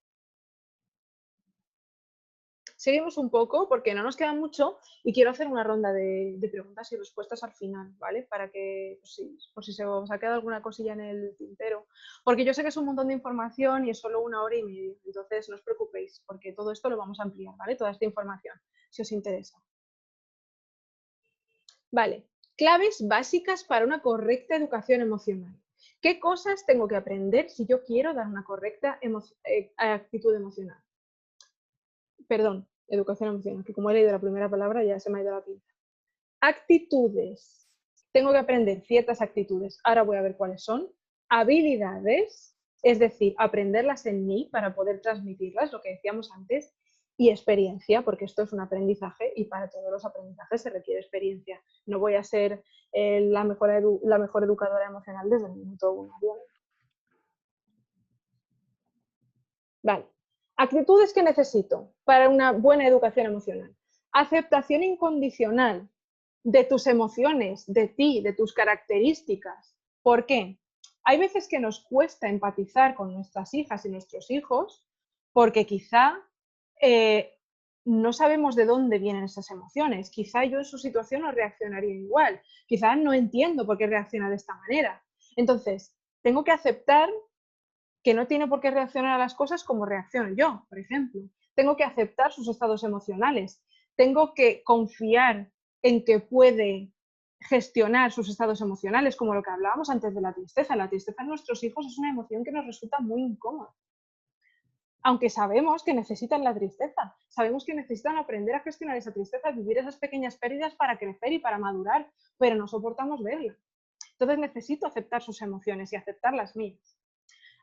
Speaker 1: Seguimos un poco porque no nos queda mucho y quiero hacer una ronda de preguntas y respuestas al final, ¿vale? Para que, pues sí, por si se os ha quedado alguna cosilla en el tintero. Porque yo sé que es un montón de información y es solo 1 hora y media. Entonces no os preocupéis porque todo esto lo vamos a ampliar, ¿vale? Toda esta información, si os interesa. Vale, claves básicas para una correcta educación emocional. ¿Qué cosas tengo que aprender si yo quiero dar una correcta actitud emocional? Perdón, educación emocional, que como he leído la primera palabra ya se me ha ido la pinza. Actitudes. Tengo que aprender ciertas actitudes. Ahora voy a ver cuáles son. Habilidades, es decir, aprenderlas en mí para poder transmitirlas, lo que decíamos antes. Y experiencia, porque esto es un aprendizaje y para todos los aprendizajes se requiere experiencia. No voy a ser la mejor educadora emocional desde el minuto 1. Vale. Actitudes que necesito para una buena educación emocional. Aceptación incondicional de tus emociones, de ti, de tus características. ¿Por qué? Hay veces que nos cuesta empatizar con nuestras hijas y nuestros hijos porque quizá no sabemos de dónde vienen esas emociones. Quizá yo en su situación no reaccionaría igual. Quizá no entiendo por qué reacciona de esta manera. Entonces, tengo que aceptar que no tiene por qué reaccionar a las cosas como reacciono yo, por ejemplo. Tengo que aceptar sus estados emocionales. Tengo que confiar en que puede gestionar sus estados emocionales, como lo que hablábamos antes de la tristeza. La tristeza en nuestros hijos es una emoción que nos resulta muy incómoda. Aunque sabemos que necesitan la tristeza, sabemos que necesitan aprender a gestionar esa tristeza, vivir esas pequeñas pérdidas para crecer y para madurar, pero no soportamos verla. Entonces necesito aceptar sus emociones y aceptar las mías.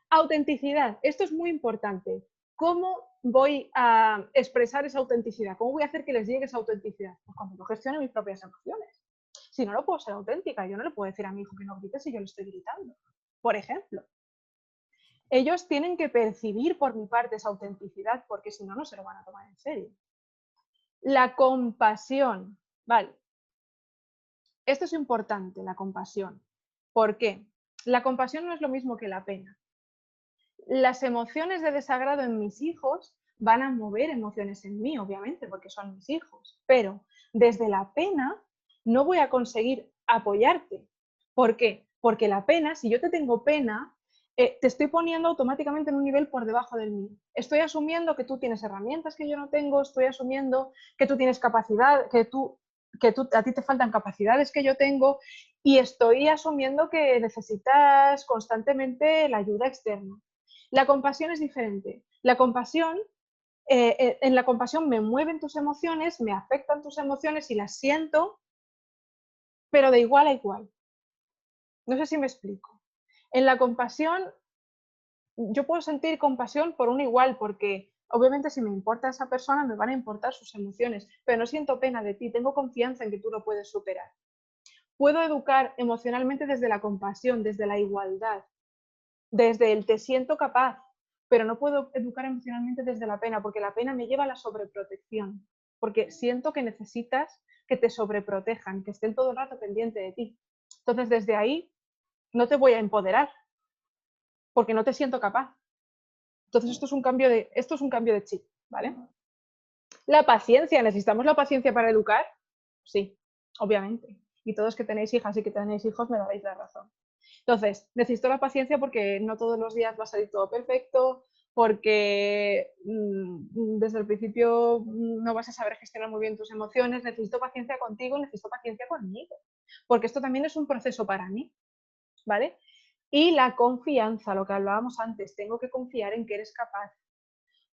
Speaker 1: Autenticidad, esto es muy importante. ¿Cómo voy a expresar esa autenticidad? ¿Cómo voy a hacer que les llegue esa autenticidad? Pues cuando yo gestione mis propias emociones. Si no, no puedo ser auténtica. Yo no le puedo decir a mi hijo que no grite si yo le estoy gritando. Por ejemplo. Ellos tienen que percibir por mi parte esa autenticidad porque si no, no se lo van a tomar en serio. La compasión. Vale. Esto es importante, la compasión. ¿Por qué? La compasión no es lo mismo que la pena. Las emociones de desagrado en mis hijos van a mover emociones en mí, obviamente, porque son mis hijos. Pero desde la pena no voy a conseguir apoyarte. ¿Por qué? Porque la pena, si yo te tengo pena, te estoy poniendo automáticamente en un nivel por debajo del mío. Estoy asumiendo que tú tienes herramientas que yo no tengo, estoy asumiendo que tú tienes capacidad, a ti te faltan capacidades que yo tengo, y estoy asumiendo que necesitas constantemente la ayuda externa. La compasión es diferente. La compasión, en la compasión me mueven tus emociones, me afectan tus emociones y las siento, pero de igual a igual. No sé si me explico. En la compasión, yo puedo sentir compasión por un igual, porque obviamente si me importa esa persona me van a importar sus emociones, pero no siento pena de ti, tengo confianza en que tú lo puedes superar. Puedo educar emocionalmente desde la compasión, desde la igualdad, desde el te siento capaz, pero no puedo educar emocionalmente desde la pena, porque la pena me lleva a la sobreprotección, porque siento que necesitas que te sobreprotejan, que estén todo el rato pendiente de ti. Entonces desde ahí no te voy a empoderar, porque no te siento capaz. Entonces esto es un cambio de chip, ¿vale? La paciencia, ¿necesitamos la paciencia para educar? Sí, obviamente. Y todos que tenéis hijas y que tenéis hijos me daréis la razón. Entonces, necesito la paciencia porque no todos los días va a salir todo perfecto, porque desde el principio no vas a saber gestionar muy bien tus emociones. Necesito paciencia contigo, necesito paciencia conmigo, porque esto también es un proceso para mí, ¿vale? Y la confianza, lo que hablábamos antes, tengo que confiar en que eres capaz,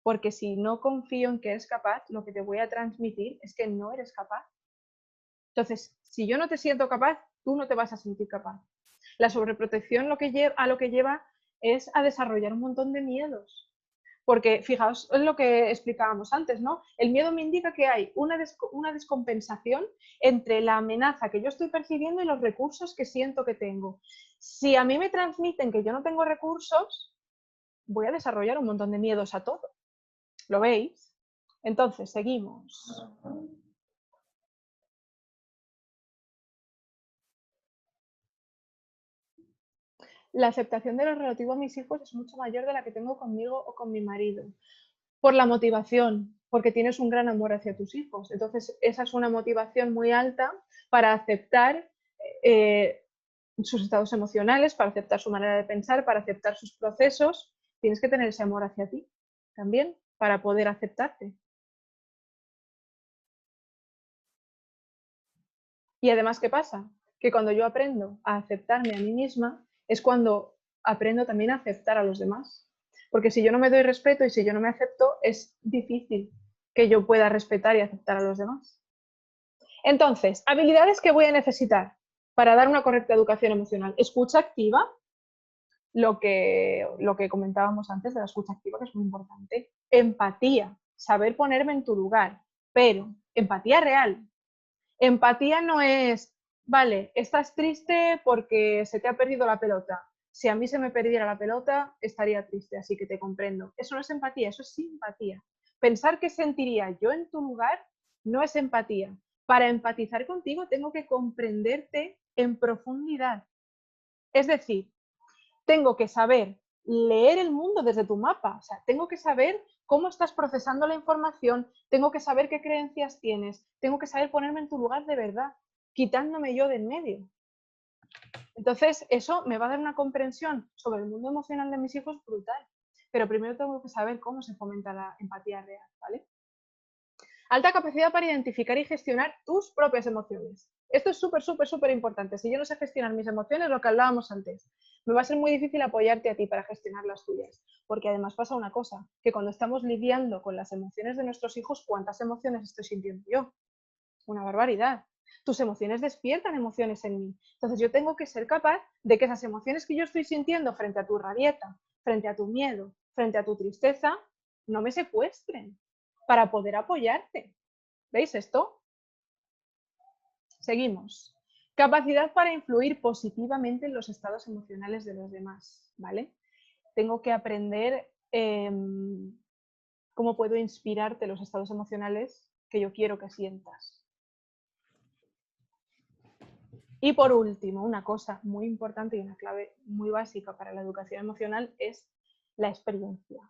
Speaker 1: porque si no confío en que eres capaz, lo que te voy a transmitir es que no eres capaz. Entonces, si yo no te siento capaz, tú no te vas a sentir capaz. La sobreprotección a lo que lleva es a desarrollar un montón de miedos. Porque, fijaos, es lo que explicábamos antes, ¿no? El miedo me indica que hay una descompensación entre la amenaza que yo estoy percibiendo y los recursos que siento que tengo. Si a mí me transmiten que yo no tengo recursos, voy a desarrollar un montón de miedos a todo. ¿Lo veis? Entonces, seguimos. La aceptación de lo relativo a mis hijos es mucho mayor de la que tengo conmigo o con mi marido. Por la motivación, porque tienes un gran amor hacia tus hijos. Entonces, esa es una motivación muy alta para aceptar sus estados emocionales, para aceptar su manera de pensar, para aceptar sus procesos. Tienes que tener ese amor hacia ti también para poder aceptarte. Y además, ¿qué pasa? Que cuando yo aprendo a aceptarme a mí misma, es cuando aprendo también a aceptar a los demás. Porque si yo no me doy respeto y si yo no me acepto, es difícil que yo pueda respetar y aceptar a los demás. Entonces, habilidades que voy a necesitar para dar una correcta educación emocional. Escucha activa, lo que comentábamos antes de la escucha activa, que es muy importante. Empatía, saber ponerme en tu lugar, pero empatía real. Empatía no es, vale, estás triste porque se te ha perdido la pelota. Si a mí se me perdiera la pelota, estaría triste, así que te comprendo. Eso no es empatía, eso es simpatía. Pensar qué sentiría yo en tu lugar no es empatía. Para empatizar contigo tengo que comprenderte en profundidad. Es decir, tengo que saber leer el mundo desde tu mapa, o sea, tengo que saber cómo estás procesando la información, tengo que saber qué creencias tienes, tengo que saber ponerme en tu lugar de verdad, quitándome yo de en medio. Entonces, eso me va a dar una comprensión sobre el mundo emocional de mis hijos brutal, pero primero tengo que saber cómo se fomenta la empatía real, ¿vale? Alta capacidad para identificar y gestionar tus propias emociones. Esto es súper importante. Si yo no sé gestionar mis emociones, lo que hablábamos antes, me va a ser muy difícil apoyarte a ti para gestionar las tuyas. Porque además pasa una cosa, que cuando estamos lidiando con las emociones de nuestros hijos, ¿cuántas emociones estoy sintiendo yo? Una barbaridad. Tus emociones despiertan emociones en mí. Entonces yo tengo que ser capaz de que esas emociones que yo estoy sintiendo frente a tu rabieta, frente a tu miedo, frente a tu tristeza, no me secuestren, para poder apoyarte. ¿Veis esto? Seguimos. Capacidad para influir positivamente en los estados emocionales de los demás, ¿vale? Tengo que aprender cómo puedo inspirarte los estados emocionales que yo quiero que sientas. Y por último, una cosa muy importante y una clave muy básica para la educación emocional es la experiencia.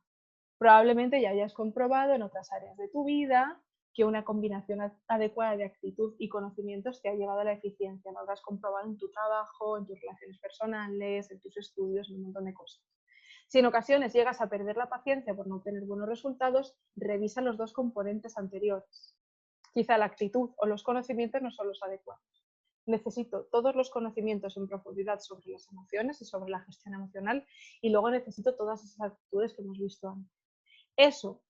Speaker 1: Probablemente ya hayas comprobado en otras áreas de tu vida que una combinación adecuada de actitud y conocimientos te ha llevado a la eficiencia. Lo habrás comprobado en tu trabajo, en tus relaciones personales, en tus estudios, en un montón de cosas. Si en ocasiones llegas a perder la paciencia por no obtener buenos resultados, revisa los dos componentes anteriores. Quizá la actitud o los conocimientos no son los adecuados. Necesito todos los conocimientos en profundidad sobre las emociones y sobre la gestión emocional, y luego necesito todas esas actitudes que hemos visto antes. Eso,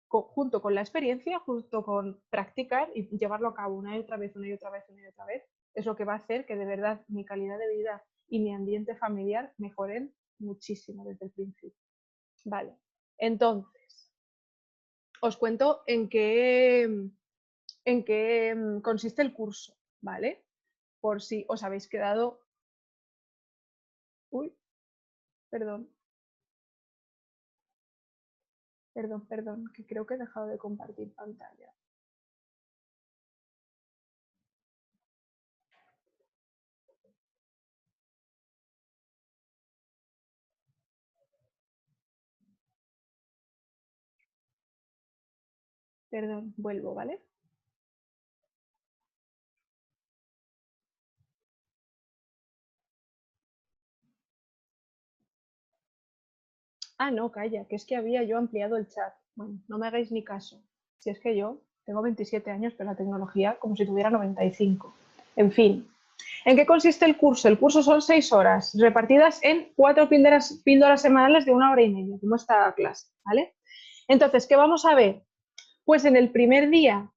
Speaker 1: junto con la experiencia, junto con practicar y llevarlo a cabo una y otra vez, una y otra vez, una y otra vez, es lo que va a hacer que de verdad mi calidad de vida y mi ambiente familiar mejoren muchísimo desde el principio. Vale, entonces, os cuento en qué consiste el curso, ¿vale? Por si os habéis quedado... Uy, perdón. Perdón, que creo que he dejado de compartir pantalla. Perdón, vuelvo, ¿vale? Ah, no, calla, que es que había yo ampliado el chat. Bueno, no me hagáis ni caso. Si es que yo tengo 27 años, pero la tecnología como si tuviera 95. En fin, ¿en qué consiste el curso? El curso son 6 horas, repartidas en 4 píldoras semanales de 1 hora y media, como esta clase, ¿vale? Entonces, ¿qué vamos a ver? Pues en el primer día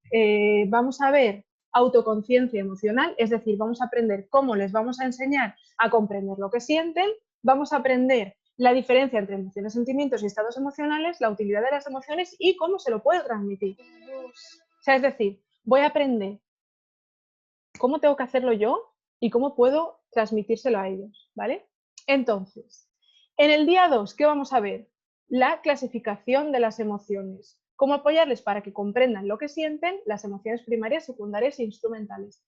Speaker 1: vamos a ver autoconciencia emocional, es decir, vamos a aprender cómo les vamos a enseñar a comprender lo que sienten, vamos a aprender la diferencia entre emociones, sentimientos y estados emocionales, la utilidad de las emociones y cómo se lo puedo transmitir. O sea, es decir, voy a aprender cómo tengo que hacerlo yo y cómo puedo transmitírselo a ellos, ¿vale? Entonces, en el día 2, ¿qué vamos a ver? La clasificación de las emociones. Cómo apoyarles para que comprendan lo que sienten, las emociones primarias, secundarias e instrumentales.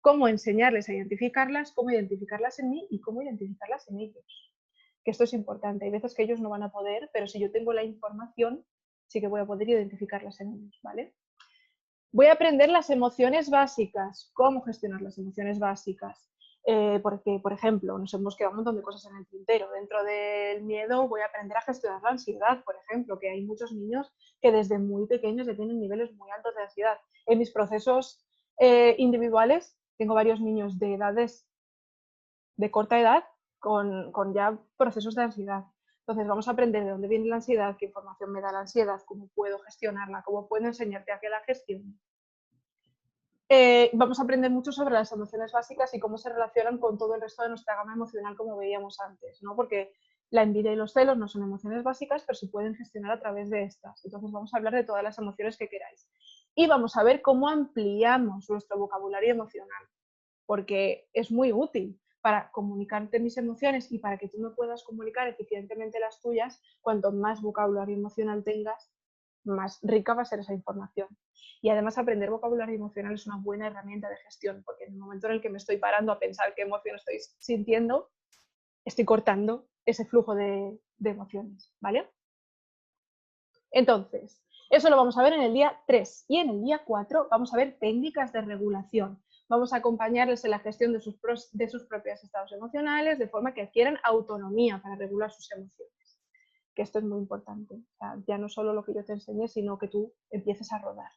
Speaker 1: Cómo enseñarles a identificarlas, cómo identificarlas en mí y cómo identificarlas en ellos. Que esto es importante. Hay veces que ellos no van a poder, pero si yo tengo la información, sí que voy a poder identificarlas en ellos, ¿vale? Voy a aprender las emociones básicas, cómo gestionar las emociones básicas. Porque, por ejemplo, nos hemos quedado un montón de cosas en el tintero. Dentro del miedo voy a aprender a gestionar la ansiedad, por ejemplo, que hay muchos niños que desde muy pequeños ya tienen niveles muy altos de ansiedad. En mis procesos individuales tengo varios niños de edades de corta edad con ya procesos de ansiedad. Entonces vamos a aprender de dónde viene la ansiedad, qué información me da la ansiedad, cómo puedo gestionarla, cómo puedo enseñarte a que la gestione. Vamos a aprender mucho sobre las emociones básicas y cómo se relacionan con todo el resto de nuestra gama emocional, como veíamos antes, ¿no? Porque la envidia y los celos no son emociones básicas, pero se pueden gestionar a través de estas. Entonces vamos a hablar de todas las emociones que queráis. Y vamos a ver cómo ampliamos nuestro vocabulario emocional, porque es muy útil para comunicarte mis emociones y para que tú me puedas comunicar eficientemente las tuyas. Cuanto más vocabulario emocional tengas, más rica va a ser esa información. Y además aprender vocabulario emocional es una buena herramienta de gestión, porque en el momento en el que me estoy parando a pensar qué emoción estoy sintiendo, estoy cortando ese flujo de emociones, ¿vale? Entonces, eso lo vamos a ver en el día 3 y en el día 4 vamos a ver técnicas de regulación. Vamos a acompañarles en la gestión de sus propios estados emocionales, de forma que adquieran autonomía para regular sus emociones. Que esto es muy importante. O sea, ya no solo lo que yo te enseñé, sino que tú empieces a rodar.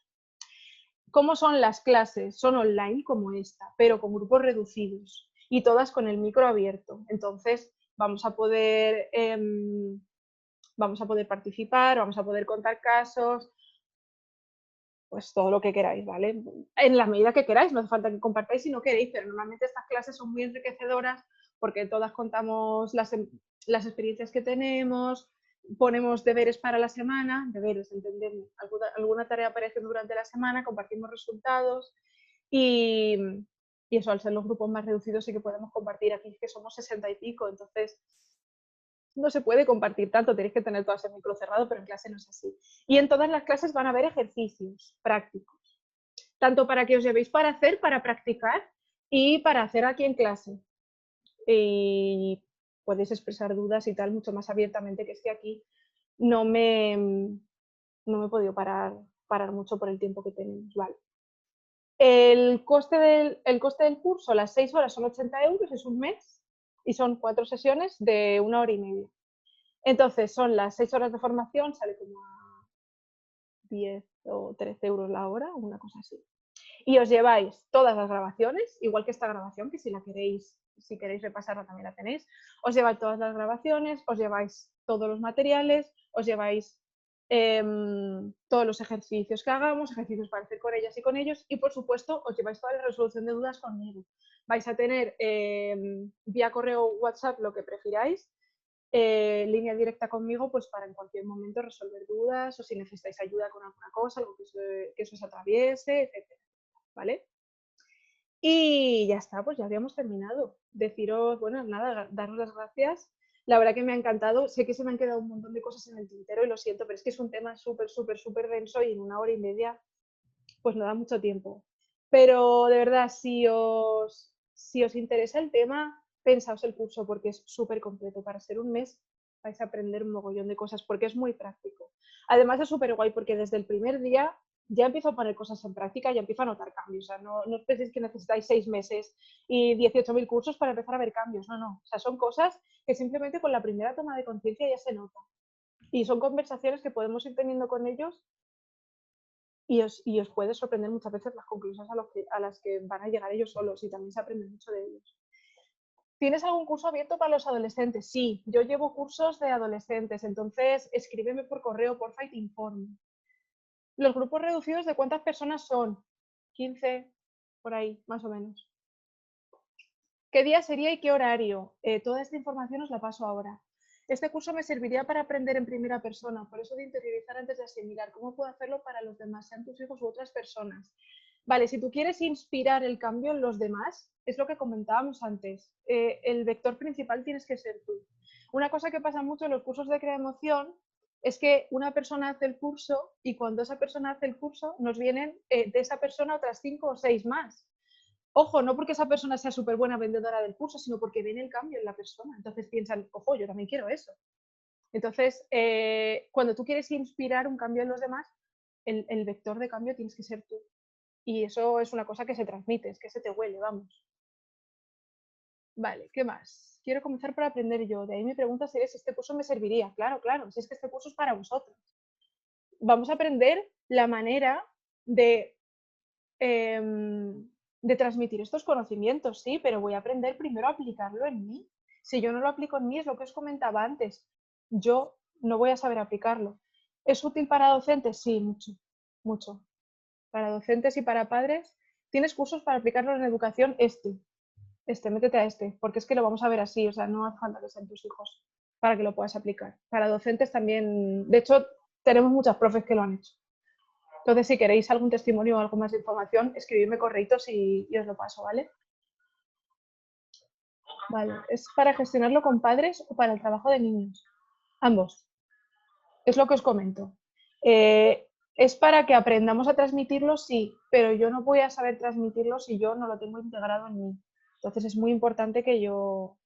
Speaker 1: ¿Cómo son las clases? Son online como esta, pero con grupos reducidos y todas con el micro abierto. Entonces vamos a poder participar, vamos a poder contar casos, pues todo lo que queráis, ¿vale? En la medida que queráis, no hace falta que compartáis si no queréis, pero normalmente estas clases son muy enriquecedoras porque todas contamos las experiencias que tenemos, ponemos deberes para la semana, deberes, entendemos, alguna tarea aparece durante la semana, compartimos resultados y eso, al ser los grupos más reducidos sí que podemos compartir. Aquí que somos 60 y pico, entonces no se puede compartir tanto, tenéis que tener todas el micro cerrado, pero en clase no es así. Y en todas las clases van a haber ejercicios prácticos, tanto para que os llevéis para hacer, para practicar y para hacer aquí en clase. Y podéis expresar dudas y tal mucho más abiertamente, que es que aquí no me he podido parar mucho por el tiempo que tenemos, ¿vale? El coste del curso, las 6 horas son 80 euros, es un mes y son 4 sesiones de 1 hora y media. Entonces, son las 6 horas de formación, sale como a 10 o 13 euros la hora, una cosa así. Y os lleváis todas las grabaciones, igual que esta grabación, que si queréis repasarla también la tenéis. Os lleváis todas las grabaciones, os lleváis todos los materiales, os lleváis todos los ejercicios que hagamos, ejercicios para hacer con ellas y con ellos, y por supuesto os lleváis toda la resolución de dudas conmigo. Vais a tener vía correo o WhatsApp, lo que prefiráis, línea directa conmigo, pues para en cualquier momento resolver dudas, o si necesitáis ayuda con alguna cosa, algo que os atraviese, etc. ¿Vale? Y ya está, pues ya habíamos terminado. Deciros, bueno, nada, daros las gracias. La verdad que me ha encantado. Sé que se me han quedado un montón de cosas en el tintero y lo siento, pero es que es un tema súper, súper, súper denso y en 1 hora y media pues no da mucho tiempo. Pero de verdad, si os interesa el tema, pensaos el curso porque es súper completo. Para ser un mes vais a aprender un mogollón de cosas porque es muy práctico. Además es súper guay porque desde el primer día ya empiezo a poner cosas en práctica y empiezo a notar cambios. O sea, no os penséis que necesitáis 6 meses y 18.000 cursos para empezar a ver cambios. No, no. O sea, son cosas que simplemente con la primera toma de conciencia ya se nota. Y son conversaciones que podemos ir teniendo con ellos y os puede sorprender muchas veces las conclusiones a las que van a llegar ellos solos y también se aprende mucho de ellos. ¿Tienes algún curso abierto para los adolescentes? Sí, yo llevo cursos de adolescentes, entonces escríbeme por correo, porfa, y te informo. ¿Los grupos reducidos de cuántas personas son? 15, por ahí, más o menos. ¿Qué día sería y qué horario? Toda esta información os la paso ahora. Este curso me serviría para aprender en primera persona, por eso de interiorizar antes de asimilar. ¿Cómo puedo hacerlo para los demás, sean tus hijos u otras personas? Vale, si tú quieres inspirar el cambio en los demás, es lo que comentábamos antes. El vector principal tienes que ser tú. Una cosa que pasa mucho en los cursos de Crea Emoción es que una persona hace el curso y cuando esa persona hace el curso nos vienen de esa persona otras 5 o 6 más. Ojo, no porque esa persona sea súper buena vendedora del curso, sino porque ven el cambio en la persona. Entonces piensan, ojo, yo también quiero eso. Entonces, cuando tú quieres inspirar un cambio en los demás, el vector de cambio tienes que ser tú. Y eso es una cosa que se transmite, es que se te huele, vamos. Vale, ¿qué más? Quiero comenzar por aprender yo. De ahí mi pregunta sería si este curso me serviría. Claro, claro, si es que este curso es para vosotros. Vamos a aprender la manera de transmitir estos conocimientos, sí, pero voy a aprender primero a aplicarlo en mí. Si yo no lo aplico en mí, es lo que os comentaba antes, yo no voy a saber aplicarlo. ¿Es útil para docentes? Sí, mucho, mucho. Para docentes y para padres, ¿tienes cursos para aplicarlo en educación? Métete a porque es que lo vamos a ver así, o sea, no hace falta que sean tus hijos para que lo puedas aplicar. Para docentes también, de hecho, tenemos muchas profes que lo han hecho. Entonces, si queréis algún testimonio o algo más de información, escribidme correitos y os lo paso, ¿vale? Vale, ¿es para gestionarlo con padres o para el trabajo de niños? Ambos. Es lo que os comento. ¿Es para que aprendamos a transmitirlo? Sí, pero yo no voy a saber transmitirlo si yo no lo tengo integrado en mí. Entonces, es muy importante que yo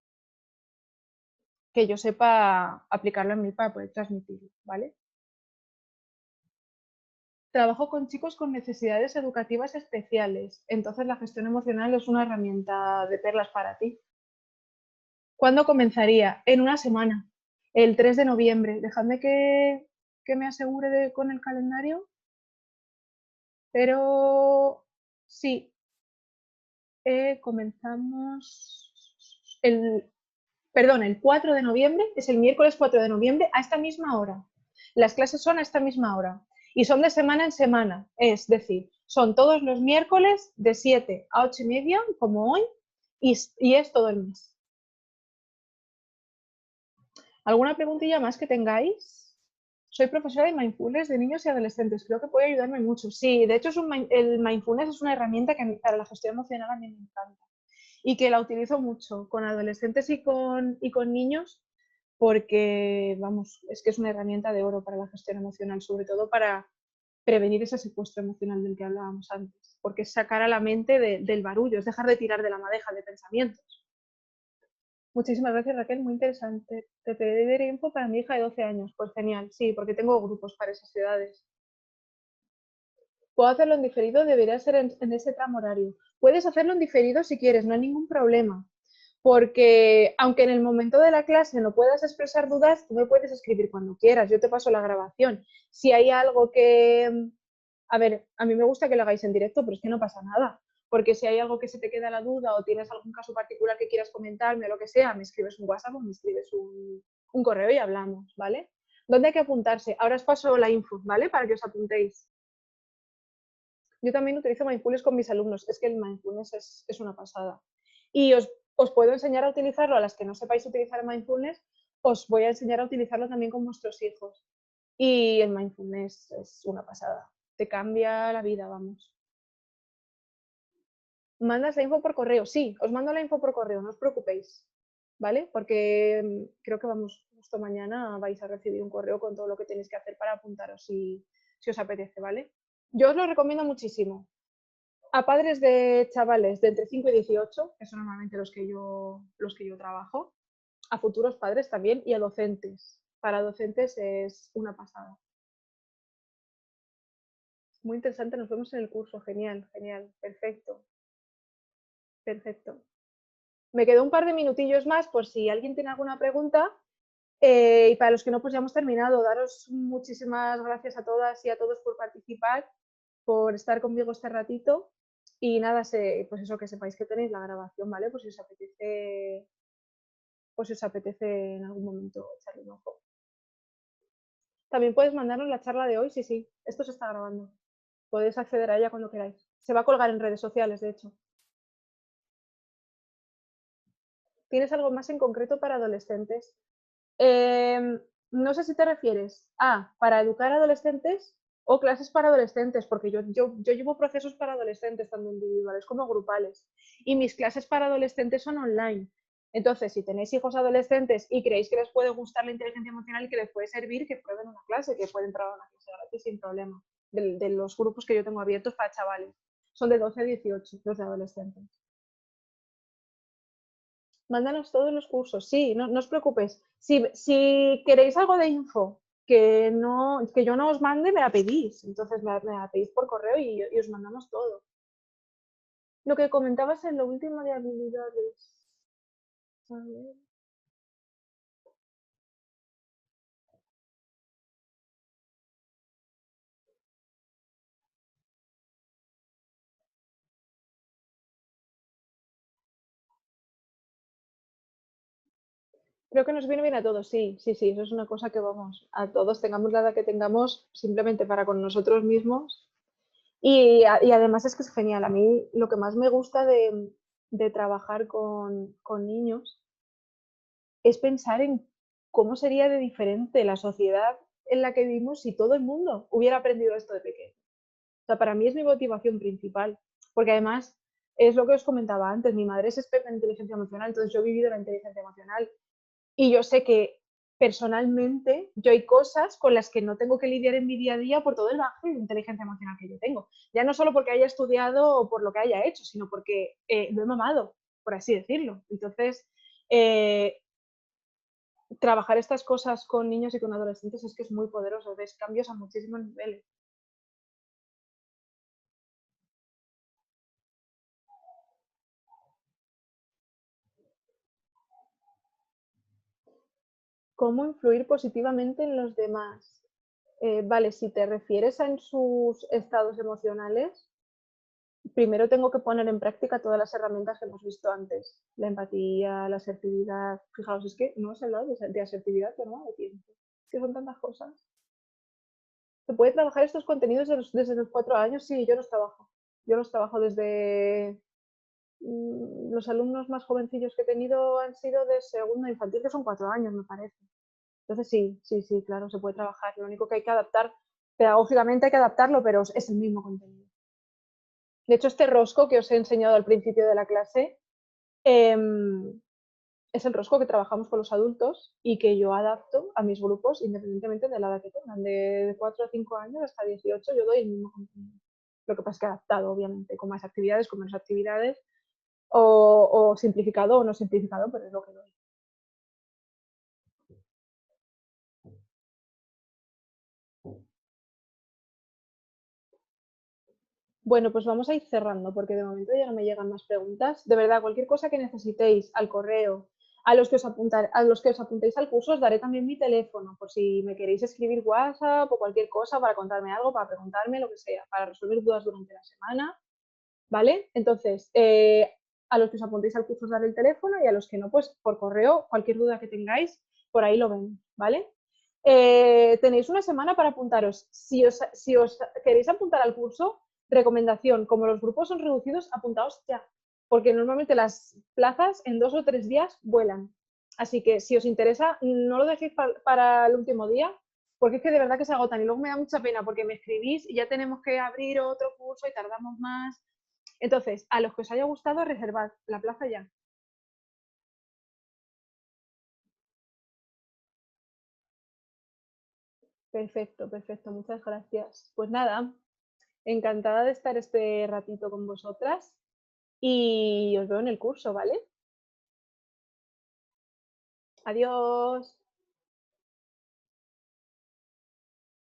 Speaker 1: sepa aplicarlo en mí para poder transmitirlo, ¿vale? Trabajo con chicos con necesidades educativas especiales, entonces la gestión emocional es una herramienta de perlas para ti. ¿Cuándo comenzaría? En 1 semana, el 3 de noviembre. Dejadme que me asegure con el calendario, pero sí, comenzamos el 4 de noviembre, es el miércoles 4 de noviembre a esta misma hora. Las clases son a esta misma hora. Y son de semana en semana, es decir, son todos los miércoles de 7 a 8:30, como hoy, y es todo el mes. ¿Alguna preguntilla más que tengáis? Soy profesora de Mindfulness de niños y adolescentes, creo que puede ayudarme mucho. Sí, de hecho el Mindfulness es una herramienta que para la gestión emocional a mí me encanta y que la utilizo mucho con adolescentes y con niños porque, vamos, es que es una herramienta de oro para la gestión emocional, sobre todo para prevenir ese secuestro emocional del que hablábamos antes, porque es sacar a la mente del barullo, es dejar de tirar de la madeja de pensamientos. Muchísimas gracias, Raquel, muy interesante. Te pediré info para mi hija de 12 años. Pues genial, sí, porque tengo grupos para esas ciudades. ¿Puedo hacerlo en diferido? Debería ser en ese tramo horario. Puedes hacerlo en diferido si quieres, no hay ningún problema. porque aunque en el momento de la clase no puedas expresar dudas, tú me puedes escribir cuando quieras, yo te paso la grabación. Si hay algo que, a ver, a mí me gusta que lo hagáis en directo, pero es que no pasa nada, porque si hay algo que se te queda la duda o tienes algún caso particular que quieras comentarme o lo que sea, me escribes un WhatsApp o me escribes un correo y hablamos, ¿vale? ¿Dónde hay que apuntarse? Ahora os paso la info, ¿vale? Para que os apuntéis. Yo también utilizo Mindfulness con mis alumnos, es que el Mindfulness es una pasada. Y os puedo enseñar a utilizarlo, a las que no sepáis utilizar el Mindfulness, os voy a enseñar a utilizarlo también con vuestros hijos. Y el Mindfulness es una pasada, te cambia la vida, vamos. ¿Mandas la info por correo? Sí, os mando la info por correo, no os preocupéis, ¿vale? Porque creo que vamos, justo mañana vais a recibir un correo con todo lo que tenéis que hacer para apuntaros si os apetece, ¿vale? Yo os lo recomiendo muchísimo. A padres de chavales de entre 5 y 18, que son normalmente los que yo trabajo, a futuros padres también y a docentes. Para docentes es una pasada. Muy interesante, nos vemos en el curso, genial, genial, perfecto. Perfecto. Me quedó un par de minutillos más por si alguien tiene alguna pregunta y para los que no, pues ya hemos terminado. Daros muchísimas gracias a todas y a todos por participar, por estar conmigo este ratito. Y nada, pues eso, que sepáis que tenéis la grabación, ¿vale? Pues si os apetece en algún momento echarle un ojo. También puedes mandarnos la charla de hoy, sí, esto se está grabando. Podéis acceder a ella cuando queráis. Se va a colgar en redes sociales, de hecho. ¿Tienes algo más en concreto para adolescentes? No sé si te refieres a para educar a adolescentes o clases para adolescentes, porque yo llevo procesos para adolescentes, tanto individuales como grupales, y mis clases para adolescentes son online. Entonces, si tenéis hijos adolescentes y creéis que les puede gustar la inteligencia emocional y que les puede servir, que prueben una clase, que pueden entrar a una clase gratis sin problema. De los grupos que yo tengo abiertos para chavales. Son de 12 a 18, los de adolescentes. Mándanos todos los cursos, sí, no os preocupéis. Si queréis algo de info que yo no os mande, me la pedís. Entonces me la pedís por correo y os mandamos todo. Lo que comentabas en lo último de habilidades. A ver. Creo que nos viene bien a todos, sí, eso es una cosa que vamos, a todos tengamos la edad que tengamos, simplemente para con nosotros mismos. Y además es que es genial. A mí lo que más me gusta de trabajar con niños es pensar en cómo sería de diferente la sociedad en la que vivimos si todo el mundo hubiera aprendido esto de pequeño. O sea, para mí es mi motivación principal, porque además es lo que os comentaba antes, mi madre es experta en inteligencia emocional, entonces yo he vivido la inteligencia emocional y yo sé que personalmente yo hay cosas con las que no tengo que lidiar en mi día a día por todo el bagaje de inteligencia emocional que yo tengo. Ya no solo porque haya estudiado o por lo que haya hecho, sino porque lo he mamado, por así decirlo. Entonces, trabajar estas cosas con niños y con adolescentes es que es muy poderoso, ves cambios a muchísimos niveles. ¿Cómo influir positivamente en los demás? Vale, si te refieres a en sus estados emocionales, primero tengo que poner en práctica todas las herramientas que hemos visto antes. La empatía, la asertividad. Fijaos, es que no hemos hablado de asertividad, pero no de tiempo. Es que son tantas cosas. ¿Se puede trabajar estos contenidos desde los 4 años? Sí, yo los trabajo. Yo los trabajo desde... los alumnos más jovencillos que he tenido han sido de segundo infantil, que son 4 años, me parece. Entonces sí, claro, se puede trabajar. Lo único que hay que adaptar, pedagógicamente hay que adaptarlo, pero es el mismo contenido. De hecho, este rosco que os he enseñado al principio de la clase es el rosco que trabajamos con los adultos y que yo adapto a mis grupos independientemente de la edad que tengan. De 4 a 5 años hasta 18 yo doy el mismo contenido. Lo que pasa es que adaptado, obviamente, con más actividades, con menos actividades, o simplificado o no simplificado, pero es lo que doy. Bueno, pues vamos a ir cerrando porque de momento ya no me llegan más preguntas. De verdad, cualquier cosa que necesitéis al correo, a los que os apuntéis al curso os daré también mi teléfono por si me queréis escribir WhatsApp o cualquier cosa para contarme algo, para preguntarme lo que sea, para resolver dudas durante la semana, ¿vale? Entonces, a los que os apuntéis al curso os daré el teléfono y a los que no, pues por correo, cualquier duda que tengáis, por ahí lo ven, ¿vale? Tenéis una semana para apuntaros. Si os queréis apuntar al curso, recomendación, como los grupos son reducidos, apuntaos ya, porque normalmente las plazas en 2 o 3 días vuelan. Así que si os interesa, no lo dejéis para el último día, porque es que de verdad que se agotan y luego me da mucha pena porque me escribís y ya tenemos que abrir otro curso y tardamos más. Entonces, a los que os haya gustado, reservad la plaza ya. Perfecto, perfecto, muchas gracias. Pues nada, encantada de estar este ratito con vosotras y os veo en el curso, ¿vale? Adiós.